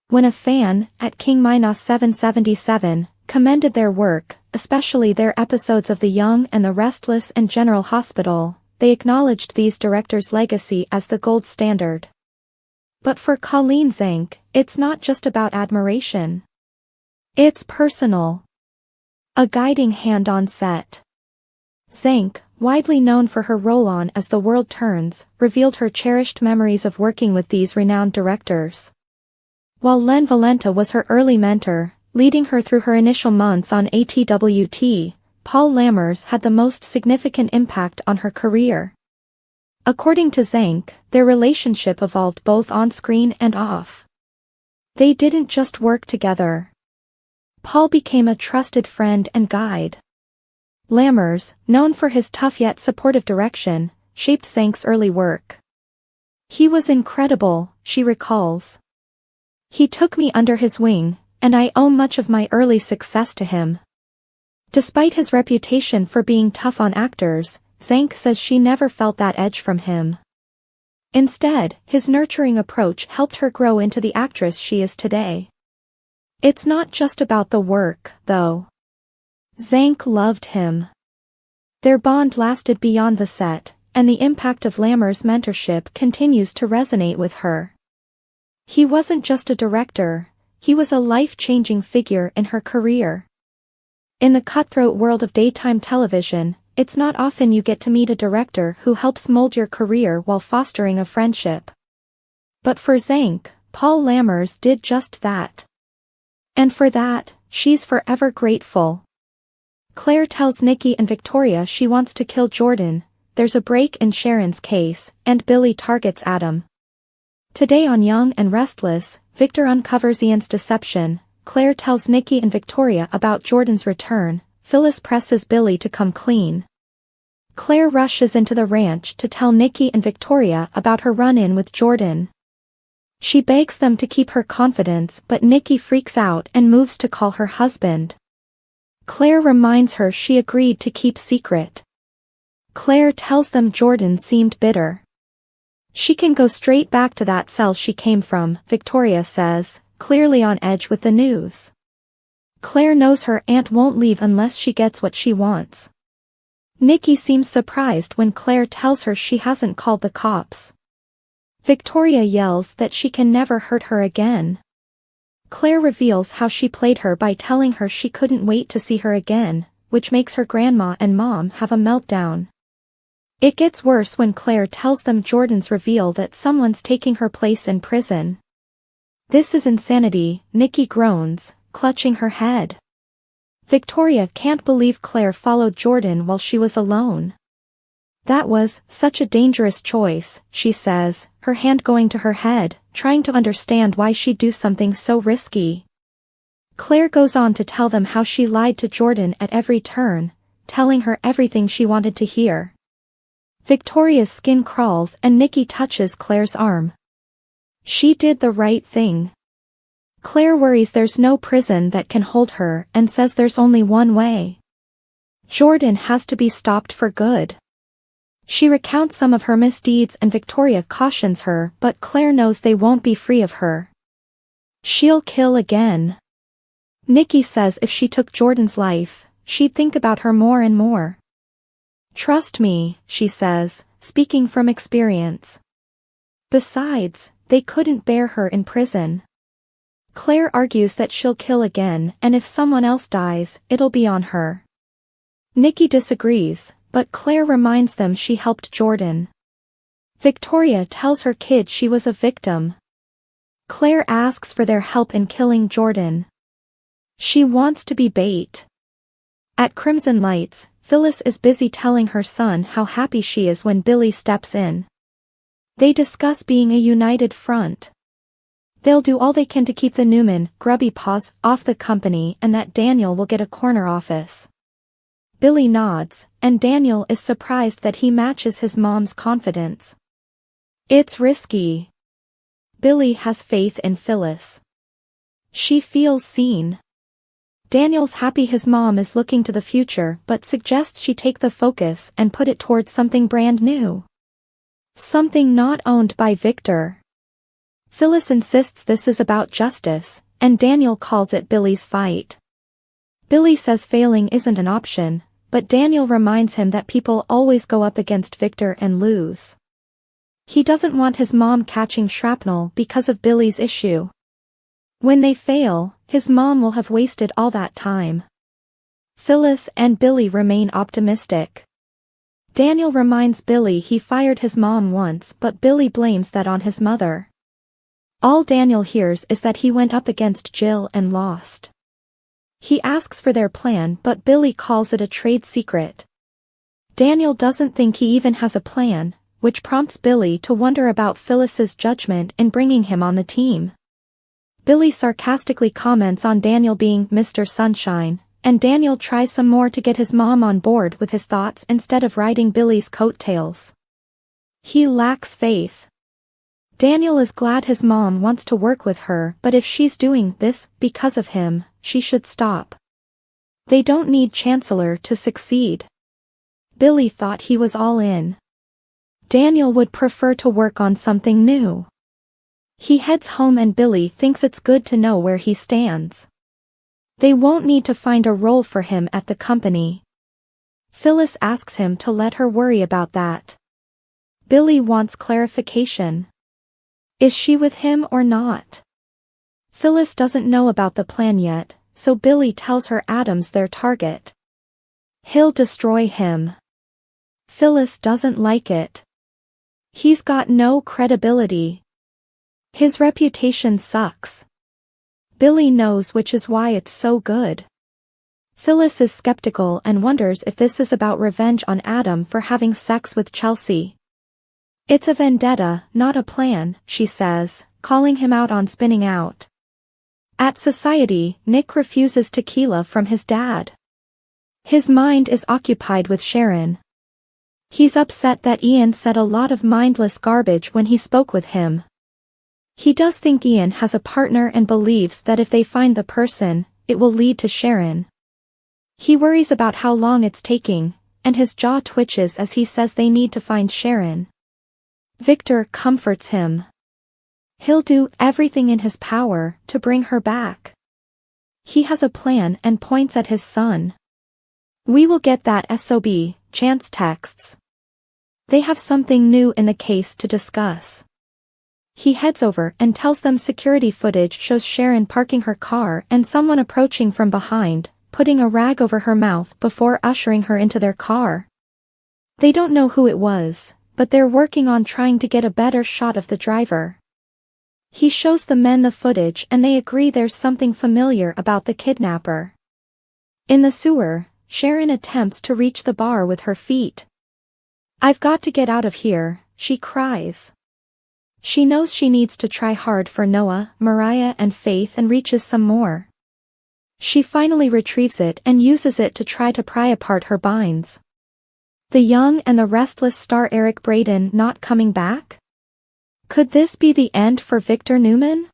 When a fan, at King-777, commended their work, especially their episodes of The Young and the Restless and General Hospital, they acknowledged these directors' legacy as the gold standard. But for Colleen Zank, it's not just about admiration. It's personal. A guiding hand on set. Zank, widely known for her role on As the World Turns, revealed her cherished memories of working with these renowned directors. While Len Valenta was her early mentor, leading her through her initial months on ATWT, Paul Lammers had the most significant impact on her career. According to Zank, their relationship evolved both on-screen and off. They didn't just work together. Paul became a trusted friend and guide. Lammers, known for his tough yet supportive direction, shaped Zank's early work. "He was incredible," she recalls. "He took me under his wing, and I owe much of my early success to him." Despite his reputation for being tough on actors, Zank says she never felt that edge from him. Instead, his nurturing approach helped her grow into the actress she is today. It's not just about the work, though. Zank loved him. Their bond lasted beyond the set, and the impact of Lammers' mentorship continues to resonate with her. He wasn't just a director, he was a life-changing figure in her career. In the cutthroat world of daytime television, it's not often you get to meet a director who helps mold your career while fostering a friendship. But for Zank, Paul Lammers did just that. And for that, she's forever grateful. Claire tells Nikki and Victoria she wants to kill Jordan, there's a break in Sharon's case, and Billy targets Adam. Today on Young and Restless, Victor uncovers Ian's deception. Claire tells Nikki and Victoria about Jordan's return. Phyllis presses Billy to come clean. Claire rushes into the ranch to tell Nikki and Victoria about her run-in with Jordan. She begs them to keep her confidence, but Nikki freaks out and moves to call her husband. Claire reminds her she agreed to keep secret. Claire tells them Jordan seemed bitter. "She can go straight back to that cell she came from," Victoria says, clearly on edge with the news. Claire knows her aunt won't leave unless she gets what she wants. Nikki seems surprised when Claire tells her she hasn't called the cops. Victoria yells that she can never hurt her again. Claire reveals how she played her by telling her she couldn't wait to see her again, which makes her grandma and mom have a meltdown. It gets worse when Claire tells them Jordan's reveal that someone's taking her place in prison. "This is insanity," Nikki groans, clutching her head. Victoria can't believe Claire followed Jordan while she was alone. "That was such a dangerous choice," she says, her hand going to her head, trying to understand why she'd do something so risky. Claire goes on to tell them how she lied to Jordan at every turn, telling her everything she wanted to hear. Victoria's skin crawls and Nikki touches Claire's arm. She did the right thing. Claire worries there's no prison that can hold her and says there's only one way. Jordan has to be stopped for good. She recounts some of her misdeeds and Victoria cautions her, but Claire knows they won't be free of her. She'll kill again. Nikki says if she took Jordan's life, she'd think about her more and more. "Trust me," she says, speaking from experience. Besides, they couldn't bear her in prison. Claire argues that she'll kill again, and if someone else dies, it'll be on her. Nikki disagrees, but Claire reminds them she helped Jordan. Victoria tells her kid she was a victim. Claire asks for their help in killing Jordan. She wants to be bait. At Crimson Lights, Phyllis is busy telling her son how happy she is when Billy steps in. They discuss being a united front. They'll do all they can to keep the Newman, grubby paws, off the company and that Daniel will get a corner office. Billy nods, and Daniel is surprised that he matches his mom's confidence. It's risky. Billy has faith in Phyllis. She feels seen. Daniel's happy his mom is looking to the future but suggests she take the focus and put it towards something brand new. Something not owned by Victor. Phyllis insists this is about justice, and Daniel calls it Billy's fight. Billy says failing isn't an option, but Daniel reminds him that people always go up against Victor and lose. He doesn't want his mom catching shrapnel because of Billy's issue. When they fail, his mom will have wasted all that time. Phyllis and Billy remain optimistic. Daniel reminds Billy he fired his mom once, but Billy blames that on his mother. All Daniel hears is that he went up against Jill and lost. He asks for their plan but Billy calls it a trade secret. Daniel doesn't think he even has a plan, which prompts Billy to wonder about Phyllis's judgment in bringing him on the team. Billy sarcastically comments on Daniel being Mr. Sunshine, and Daniel tries some more to get his mom on board with his thoughts instead of riding Billy's coattails. He lacks faith. Daniel is glad his mom wants to work with her, but if she's doing this because of him, she should stop. They don't need Chancellor to succeed. Billy thought he was all in. Daniel would prefer to work on something new. He heads home and Billy thinks it's good to know where he stands. They won't need to find a role for him at the company. Phyllis asks him to let her worry about that. Billy wants clarification. Is she with him or not? Phyllis doesn't know about the plan yet, so Billy tells her Adam's their target. He'll destroy him. Phyllis doesn't like it. He's got no credibility. His reputation sucks. Billy knows, which is why it's so good. Phyllis is skeptical and wonders if this is about revenge on Adam for having sex with Chelsea. It's a vendetta, not a plan, she says, calling him out on spinning out. At society, Nick refuses tequila from his dad. His mind is occupied with Sharon. He's upset that Ian said a lot of mindless garbage when he spoke with him. He does think Ian has a partner and believes that if they find the person, it will lead to Sharon. He worries about how long it's taking, and his jaw twitches as he says they need to find Sharon. Victor comforts him. He'll do everything in his power to bring her back. He has a plan and points at his son. We will get that SOB, Chance texts. They have something new in the case to discuss. He heads over and tells them security footage shows Sharon parking her car and someone approaching from behind, putting a rag over her mouth before ushering her into their car. They don't know who it was, but they're working on trying to get a better shot of the driver. He shows the men the footage and they agree there's something familiar about the kidnapper. In the sewer, Sharon attempts to reach the bar with her feet. I've got to get out of here, she cries. She knows she needs to try hard for Noah, Mariah and Faith and reaches some more. She finally retrieves it and uses it to try to pry apart her binds. The Young and the Restless star Eric Braeden not coming back? Could this be the end for Victor Newman?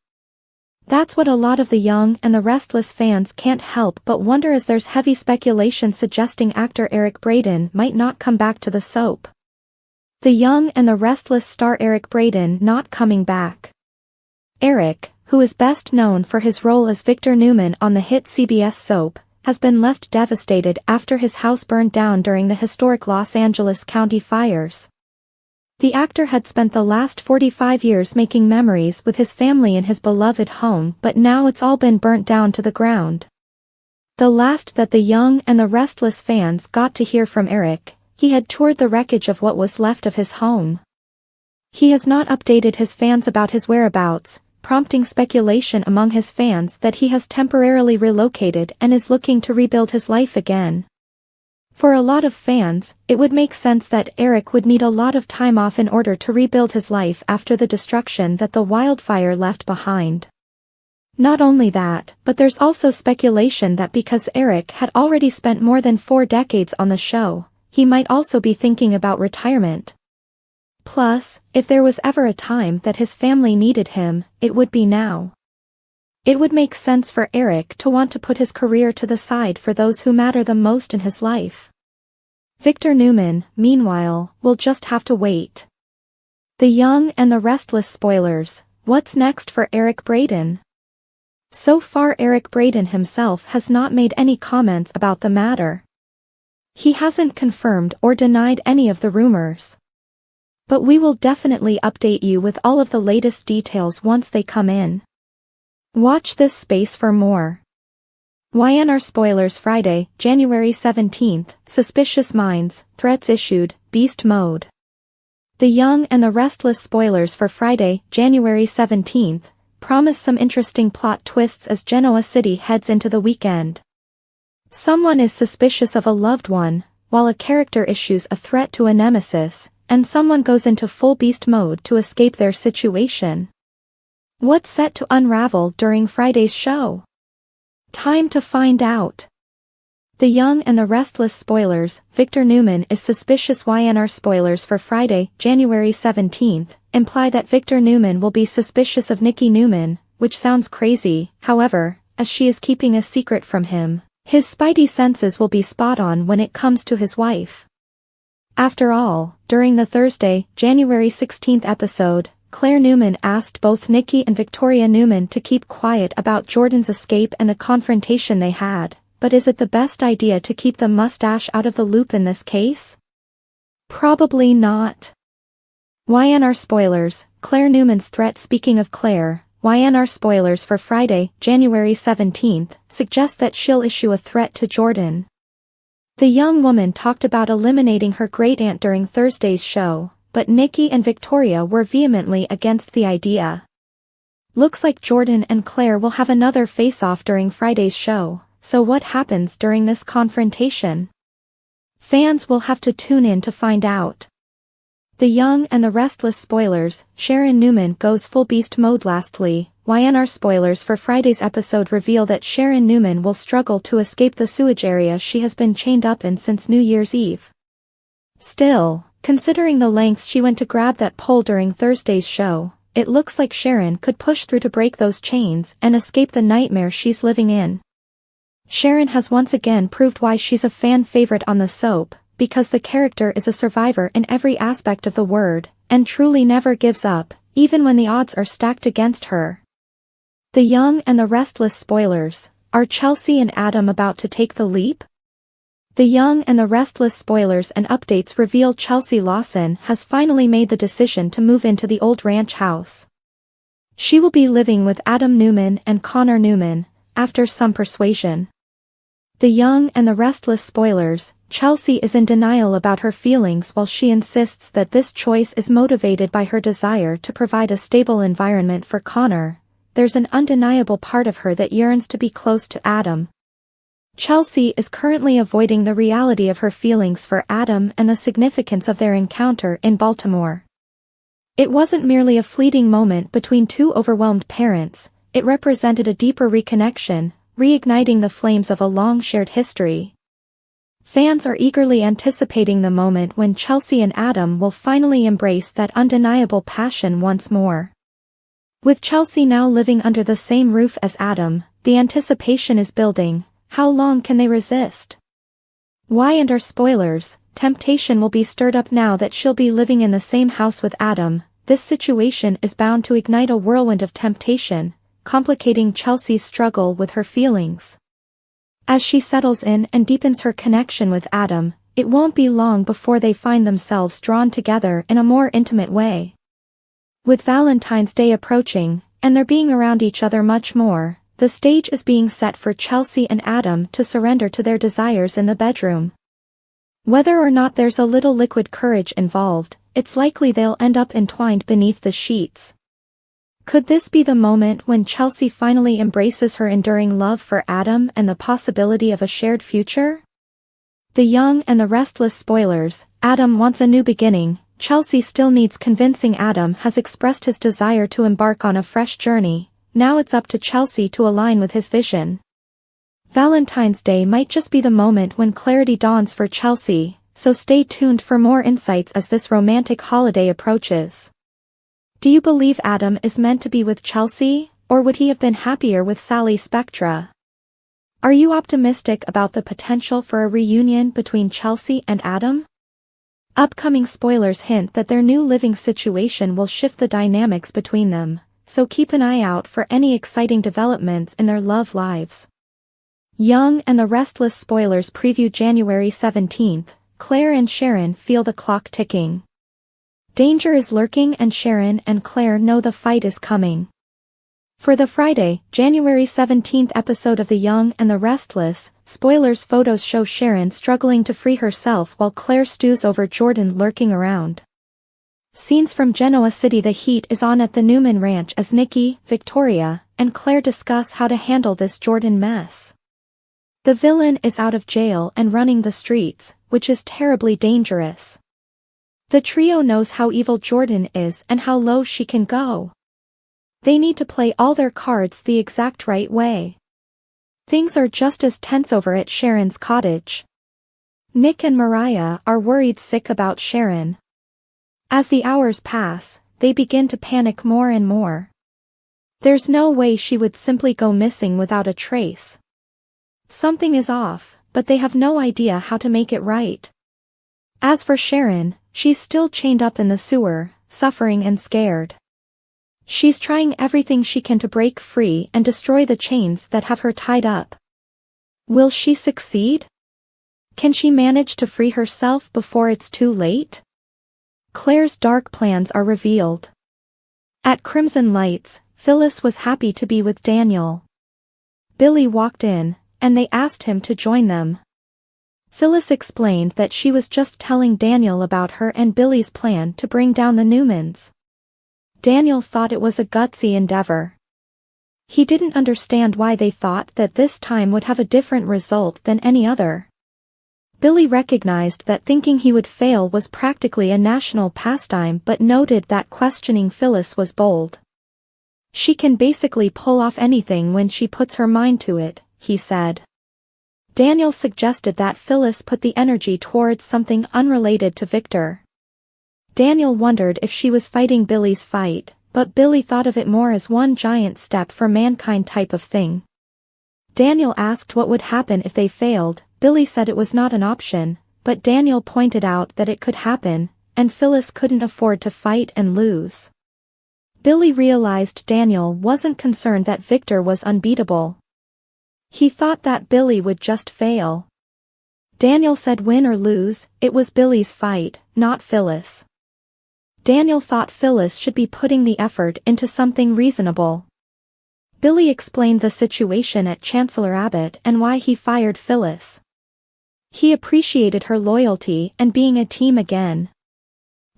That's what a lot of the Young and the Restless fans can't help but wonder, as there's heavy speculation suggesting actor Eric Braeden might not come back to the soap. The Young and the Restless star Eric Braeden not coming back. Eric, who is best known for his role as Victor Newman on the hit CBS soap, has been left devastated after his house burned down during the historic Los Angeles County fires. The actor had spent the last 45 years making memories with his family in his beloved home, but now it's all been burnt down to the ground. The last that the Young and the Restless fans got to hear from Eric, he had toured the wreckage of what was left of his home. He has not updated his fans about his whereabouts, prompting speculation among his fans that he has temporarily relocated and is looking to rebuild his life again. For a lot of fans, it would make sense that Eric would need a lot of time off in order to rebuild his life after the destruction that the wildfire left behind. Not only that, but there's also speculation that because Eric had already spent more than 4 decades on the show, he might also be thinking about retirement. Plus, if there was ever a time that his family needed him, it would be now. It would make sense for Eric to want to put his career to the side for those who matter the most in his life. Victor Newman, meanwhile, will just have to wait. The Young and the Restless spoilers. What's next for Eric Braeden? So far Eric Braeden himself has not made any comments about the matter. He hasn't confirmed or denied any of the rumors. But we will definitely update you with all of the latest details once they come in. Watch this space for more. YNR spoilers Friday, January 17th, Suspicious Minds, Threats Issued, Beast Mode. The Young and the Restless spoilers for Friday, January 17th, promise some interesting plot twists as Genoa City heads into the weekend. Someone is suspicious of a loved one, while a character issues a threat to a nemesis, and someone goes into full beast mode to escape their situation. What's set to unravel during Friday's show? Time to find out. The Young and the Restless spoilers. Victor Newman is suspicious. YNR spoilers for Friday, January 17th, imply that Victor Newman will be suspicious of Nikki Newman, which sounds crazy. However, as she is keeping a secret from him, his spidey senses will be spot on when it comes to his wife. After all, during the Thursday, January 16th episode, Claire Newman asked both Nikki and Victoria Newman to keep quiet about Jordan's escape and the confrontation they had, but is it the best idea to keep the mustache out of the loop in this case? Probably not. YNR spoilers. Claire Newman's threat. Speaking of Claire, YNR spoilers for Friday, January 17th, suggest that she'll issue a threat to Jordan. The young woman talked about eliminating her great-aunt during Thursday's show, but Nikki and Victoria were vehemently against the idea. Looks like Jordan and Claire will have another face-off during Friday's show, so what happens during this confrontation? Fans will have to tune in to find out. The Young and the Restless spoilers. Sharon Newman goes full beast mode. Lastly, YNR spoilers for Friday's episode reveal that Sharon Newman will struggle to escape the sewage area she has been chained up in since New Year's Eve. Still, considering the lengths she went to grab that pole during Thursday's show, it looks like Sharon could push through to break those chains and escape the nightmare she's living in. Sharon has once again proved why she's a fan favorite on the soap, because the character is a survivor in every aspect of the word, and truly never gives up, even when the odds are stacked against her. The Young and the Restless spoilers. Are Chelsea and Adam about to take the leap? The Young and the Restless spoilers and updates reveal Chelsea Lawson has finally made the decision to move into the old ranch house. She will be living with Adam Newman and Connor Newman, after some persuasion. The Young and the Restless spoilers. Chelsea is in denial about her feelings while she insists that this choice is motivated by her desire to provide a stable environment for Connor. There's an undeniable part of her that yearns to be close to Adam. Chelsea is currently avoiding the reality of her feelings for Adam and the significance of their encounter in Baltimore. It wasn't merely a fleeting moment between two overwhelmed parents, it represented a deeper reconnection, reigniting the flames of a long-shared history. Fans are eagerly anticipating the moment when Chelsea and Adam will finally embrace that undeniable passion once more. With Chelsea now living under the same roof as Adam, the anticipation is building. How long can they resist? YNR spoilers. Temptation will be stirred up now that she'll be living in the same house with Adam. This situation is bound to ignite a whirlwind of temptation, complicating Chelsea's struggle with her feelings. As she settles in and deepens her connection with Adam, it won't be long before they find themselves drawn together in a more intimate way. With Valentine's Day approaching, and they're being around each other much more, the stage is being set for Chelsea and Adam to surrender to their desires in the bedroom. Whether or not there's a little liquid courage involved, it's likely they'll end up entwined beneath the sheets. Could this be the moment when Chelsea finally embraces her enduring love for Adam and the possibility of a shared future? The Young and the Restless spoilers. Adam wants a new beginning. Chelsea still needs convincing. Adam has expressed his desire to embark on a fresh journey. Now it's up to Chelsea to align with his vision. Valentine's Day might just be the moment when clarity dawns for Chelsea, so stay tuned for more insights as this romantic holiday approaches. Do you believe Adam is meant to be with Chelsea, or would he have been happier with Sally Spectra? Are you optimistic about the potential for a reunion between Chelsea and Adam? Upcoming spoilers hint that their new living situation will shift the dynamics between them, so keep an eye out for any exciting developments in their love lives. Young and the Restless spoilers preview January 17th. Claire and Sharon feel the clock ticking. Danger is lurking and Sharon and Claire know the fight is coming. For the Friday, January 17th episode of The Young and the Restless, spoilers photos show Sharon struggling to free herself while Claire stews over Jordan lurking around. Scenes from Genoa City. The heat is on at the Newman Ranch as Nikki, Victoria, and Claire discuss how to handle this Jordan mess. The villain is out of jail and running the streets, which is terribly dangerous. The trio knows how evil Jordan is and how low she can go. They need to play all their cards the exact right way. Things are just as tense over at Sharon's cottage. Nick and Mariah are worried sick about Sharon. As the hours pass, they begin to panic more and more. There's no way she would simply go missing without a trace. Something is off, but they have no idea how to make it right. As for Sharon, she's still chained up in the sewer, suffering and scared. She's trying everything she can to break free and destroy the chains that have her tied up. Will she succeed? Can she manage to free herself before it's too late? Claire's dark plans are revealed. At Crimson Lights, Phyllis was happy to be with Daniel. Billy walked in, and they asked him to join them. Phyllis explained that she was just telling Daniel about her and Billy's plan to bring down the Newmans. Daniel thought it was a gutsy endeavor. He didn't understand why they thought that this time would have a different result than any other. Billy recognized that thinking he would fail was practically a national pastime but noted that questioning Phyllis was bold. She can basically pull off anything when she puts her mind to it, he said. Daniel suggested that Phyllis put the energy towards something unrelated to Victor. Daniel wondered if she was fighting Billy's fight, but Billy thought of it more as one giant step for mankind type of thing. Daniel asked what would happen if they failed. Billy said it was not an option, but Daniel pointed out that it could happen, and Phyllis couldn't afford to fight and lose. Billy realized Daniel wasn't concerned that Victor was unbeatable. He thought that Billy would just fail. Daniel said win or lose, it was Billy's fight, not Phyllis. Daniel thought Phyllis should be putting the effort into something reasonable. Billy explained the situation at Chancellor Abbott and why he fired Phyllis. He appreciated her loyalty and being a team again.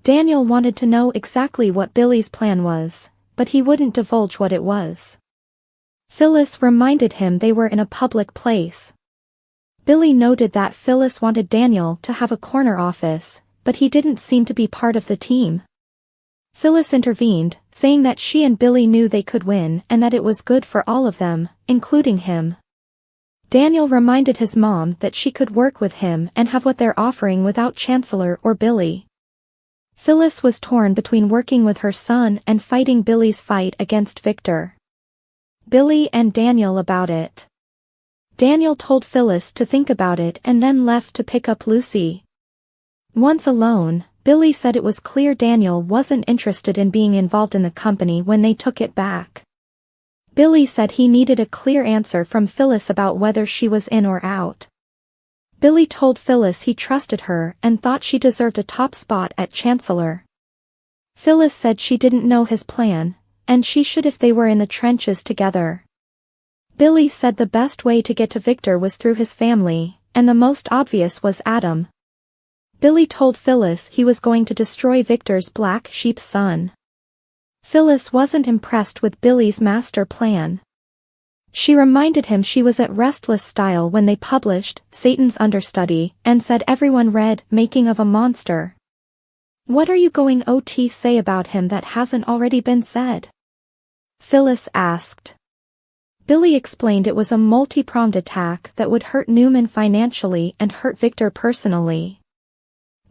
Daniel wanted to know exactly what Billy's plan was, but he wouldn't divulge what it was. Phyllis reminded him they were in a public place. Billy noted that Phyllis wanted Daniel to have a corner office, but he didn't seem to be part of the team. Phyllis intervened, saying that she and Billy knew they could win and that it was good for all of them, including him. Daniel reminded his mom that she could work with him and have what they're offering without Chancellor or Billy. Phyllis was torn between working with her son and fighting Billy's fight against Victor. Billy and Daniel about it. Daniel told Phyllis to think about it and then left to pick up Lucy. Once alone, Billy said it was clear Daniel wasn't interested in being involved in the company when they took it back. Billy said he needed a clear answer from Phyllis about whether she was in or out. Billy told Phyllis he trusted her and thought she deserved a top spot at Chancellor. Phyllis said she didn't know his plan, and she should if they were in the trenches together. Billy said the best way to get to Victor was through his family, and the most obvious was Adam. Billy told Phyllis he was going to destroy Victor's black sheep son. Phyllis wasn't impressed with Billy's master plan. She reminded him she was at Restless Style when they published Satan's Understudy and said everyone read Making of a Monster. What are you going to say about him that hasn't already been said? Phyllis asked. Billy explained it was a multi-pronged attack that would hurt Newman financially and hurt Victor personally.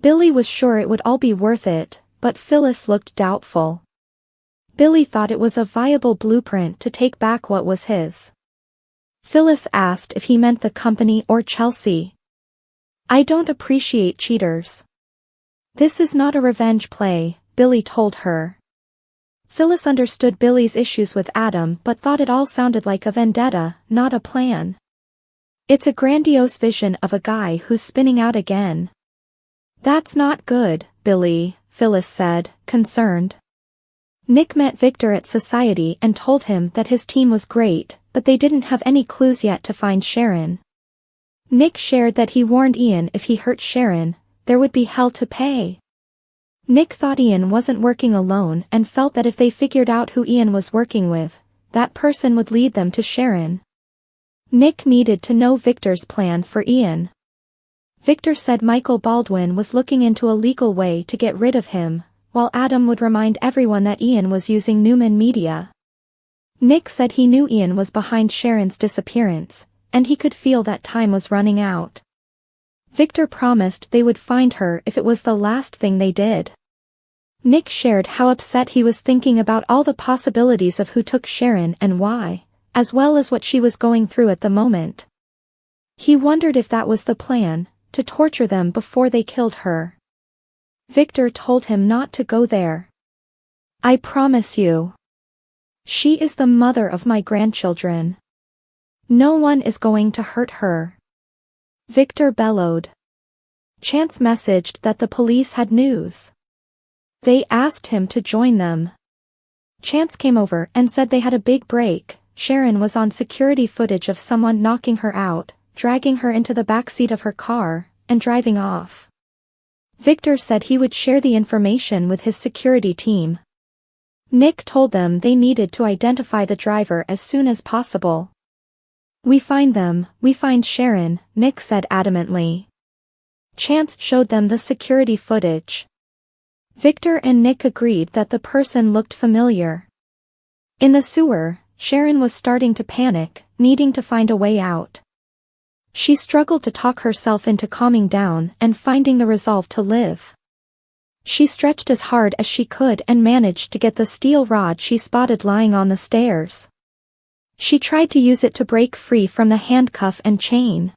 Billy was sure it would all be worth it, but Phyllis looked doubtful. Billy thought it was a viable blueprint to take back what was his. Phyllis asked if he meant the company or Chelsea. "I don't appreciate cheaters. This is not a revenge play," Billy told her. Phyllis understood Billy's issues with Adam but thought it all sounded like a vendetta, not a plan. "It's a grandiose vision of a guy who's spinning out again." "That's not good, Billy," Phyllis said, concerned. Nick met Victor at Society and told him that his team was great, but they didn't have any clues yet to find Sharon. Nick shared that he warned Ian if he hurt Sharon, there would be hell to pay. Nick thought Ian wasn't working alone and felt that if they figured out who Ian was working with, that person would lead them to Sharon. Nick needed to know Victor's plan for Ian. Victor said Michael Baldwin was looking into a legal way to get rid of him, while Adam would remind everyone that Ian was using Newman Media. Nick said he knew Ian was behind Sharon's disappearance, and he could feel that time was running out. Victor promised they would find her if it was the last thing they did. Nick shared how upset he was thinking about all the possibilities of who took Sharon and why, as well as what she was going through at the moment. He wondered if that was the plan, to torture them before they killed her. Victor told him not to go there. "I promise you. She is the mother of my grandchildren. No one is going to hurt her." Victor bellowed. Chance messaged that the police had news. They asked him to join them. Chance came over and said they had a big break. Sharon was on security footage of someone knocking her out, dragging her into the backseat of her car, and driving off. Victor said he would share the information with his security team. Nick told them they needed to identify the driver as soon as possible. "We find them, we find Sharon," Nick said adamantly. Chance showed them the security footage. Victor and Nick agreed that the person looked familiar. In the sewer, Sharon was starting to panic, needing to find a way out. She struggled to talk herself into calming down and finding the resolve to live. She stretched as hard as she could and managed to get the steel rod she spotted lying on the stairs. She tried to use it to break free from the handcuff and chain.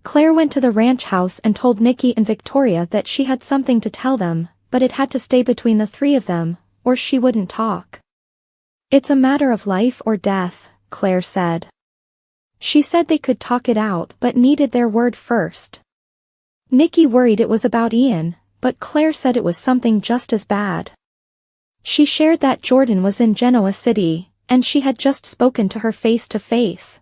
Claire went to the ranch house and told Nikki and Victoria that she had something to tell them, but it had to stay between the three of them, or she wouldn't talk. "It's a matter of life or death," Claire said. She said they could talk it out but needed their word first. Nikki worried it was about Ian, but Claire said it was something just as bad. She shared that Jordan was in Genoa City, and she had just spoken to her face to face.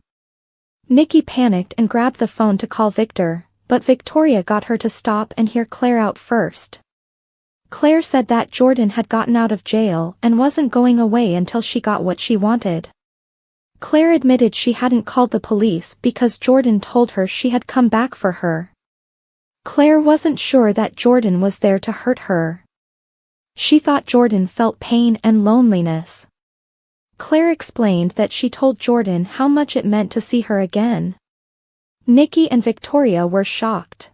Nikki panicked and grabbed the phone to call Victor, but Victoria got her to stop and hear Claire out first. Claire said that Jordan had gotten out of jail and wasn't going away until she got what she wanted. Claire admitted she hadn't called the police because Jordan told her she had come back for her. Claire wasn't sure that Jordan was there to hurt her. She thought Jordan felt pain and loneliness. Claire explained that she told Jordan how much it meant to see her again. Nikki and Victoria were shocked.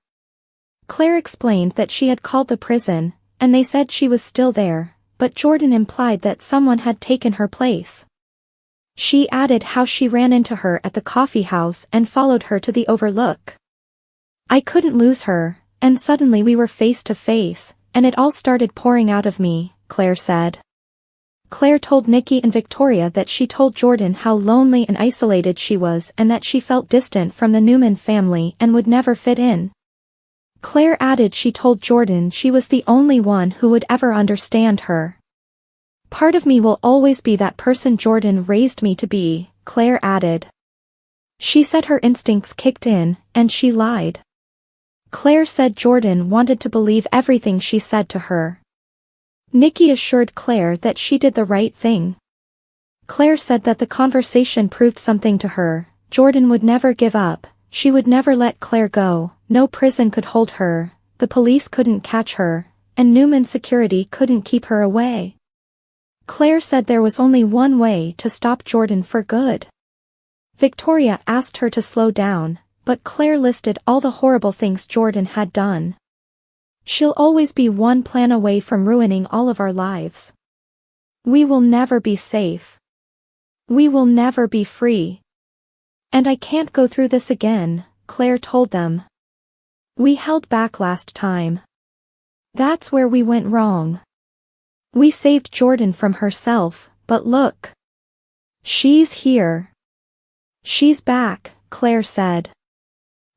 Claire explained that she had called the prison, and they said she was still there, but Jordan implied that someone had taken her place. She added how she ran into her at the coffee house and followed her to the overlook. "I couldn't lose her, and suddenly we were face to face, and it all started pouring out of me," Claire said. Claire told Nikki and Victoria that she told Jordan how lonely and isolated she was and that she felt distant from the Newman family and would never fit in. Claire added she told Jordan she was the only one who would ever understand her. "Part of me will always be that person Jordan raised me to be," Claire added. She said her instincts kicked in, and she lied. Claire said Jordan wanted to believe everything she said to her. Nikki assured Claire that she did the right thing. Claire said that the conversation proved something to her. Jordan would never give up, she would never let Claire go, no prison could hold her, the police couldn't catch her, and Newman security couldn't keep her away. Claire said there was only one way to stop Jordan for good. Victoria asked her to slow down, but Claire listed all the horrible things Jordan had done. She'll always be one plan away from ruining all of our lives. We will never be safe. We will never be free. And I can't go through this again, Claire told them. We held back last time. That's where we went wrong. We saved Jordan from herself, but look. She's here. She's back, Claire said.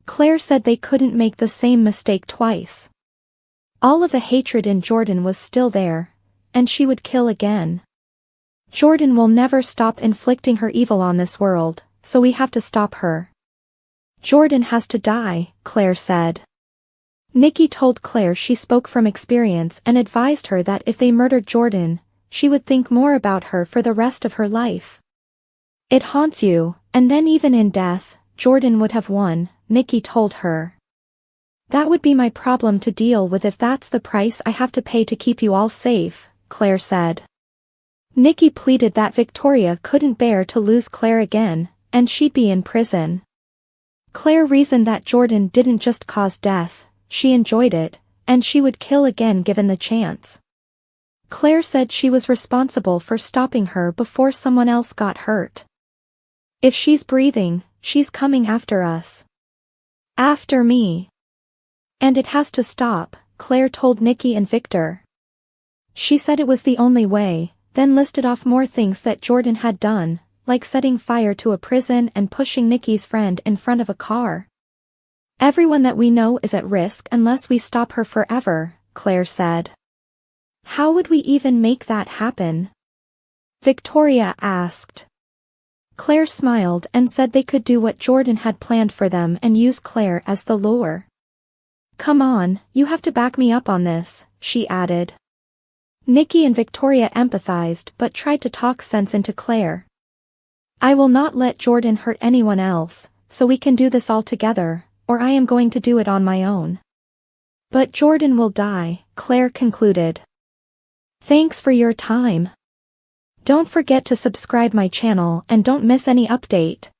Claire said they couldn't make the same mistake twice. All of the hatred in Jordan was still there, and she would kill again. Jordan will never stop inflicting her evil on this world, so we have to stop her. Jordan has to die, Claire said. Nikki told Claire she spoke from experience and advised her that if they murdered Jordan, she would think more about her for the rest of her life. It haunts you, and then even in death, Jordan would have won, Nikki told her. That would be my problem to deal with if that's the price I have to pay to keep you all safe, Claire said. Nikki pleaded that Victoria couldn't bear to lose Claire again, and she'd be in prison. Claire reasoned that Jordan didn't just cause death, she enjoyed it, and she would kill again given the chance. Claire said she was responsible for stopping her before someone else got hurt. If she's breathing, she's coming after us. After me. And it has to stop, Claire told Nikki and Victor. She said it was the only way, then listed off more things that Jordan had done, like setting fire to a prison and pushing Nikki's friend in front of a car. Everyone that we know is at risk unless we stop her forever, Claire said. How would we even make that happen? Victoria asked. Claire smiled and said they could do what Jordan had planned for them and use Claire as the lure. Come on, you have to back me up on this, she added. Nikki and Victoria empathized but tried to talk sense into Claire. I will not let Jordan hurt anyone else, so we can do this all together, or I am going to do it on my own. But Jordan will die, Claire concluded. Thanks for your time. Don't forget to subscribe my channel and don't miss any update.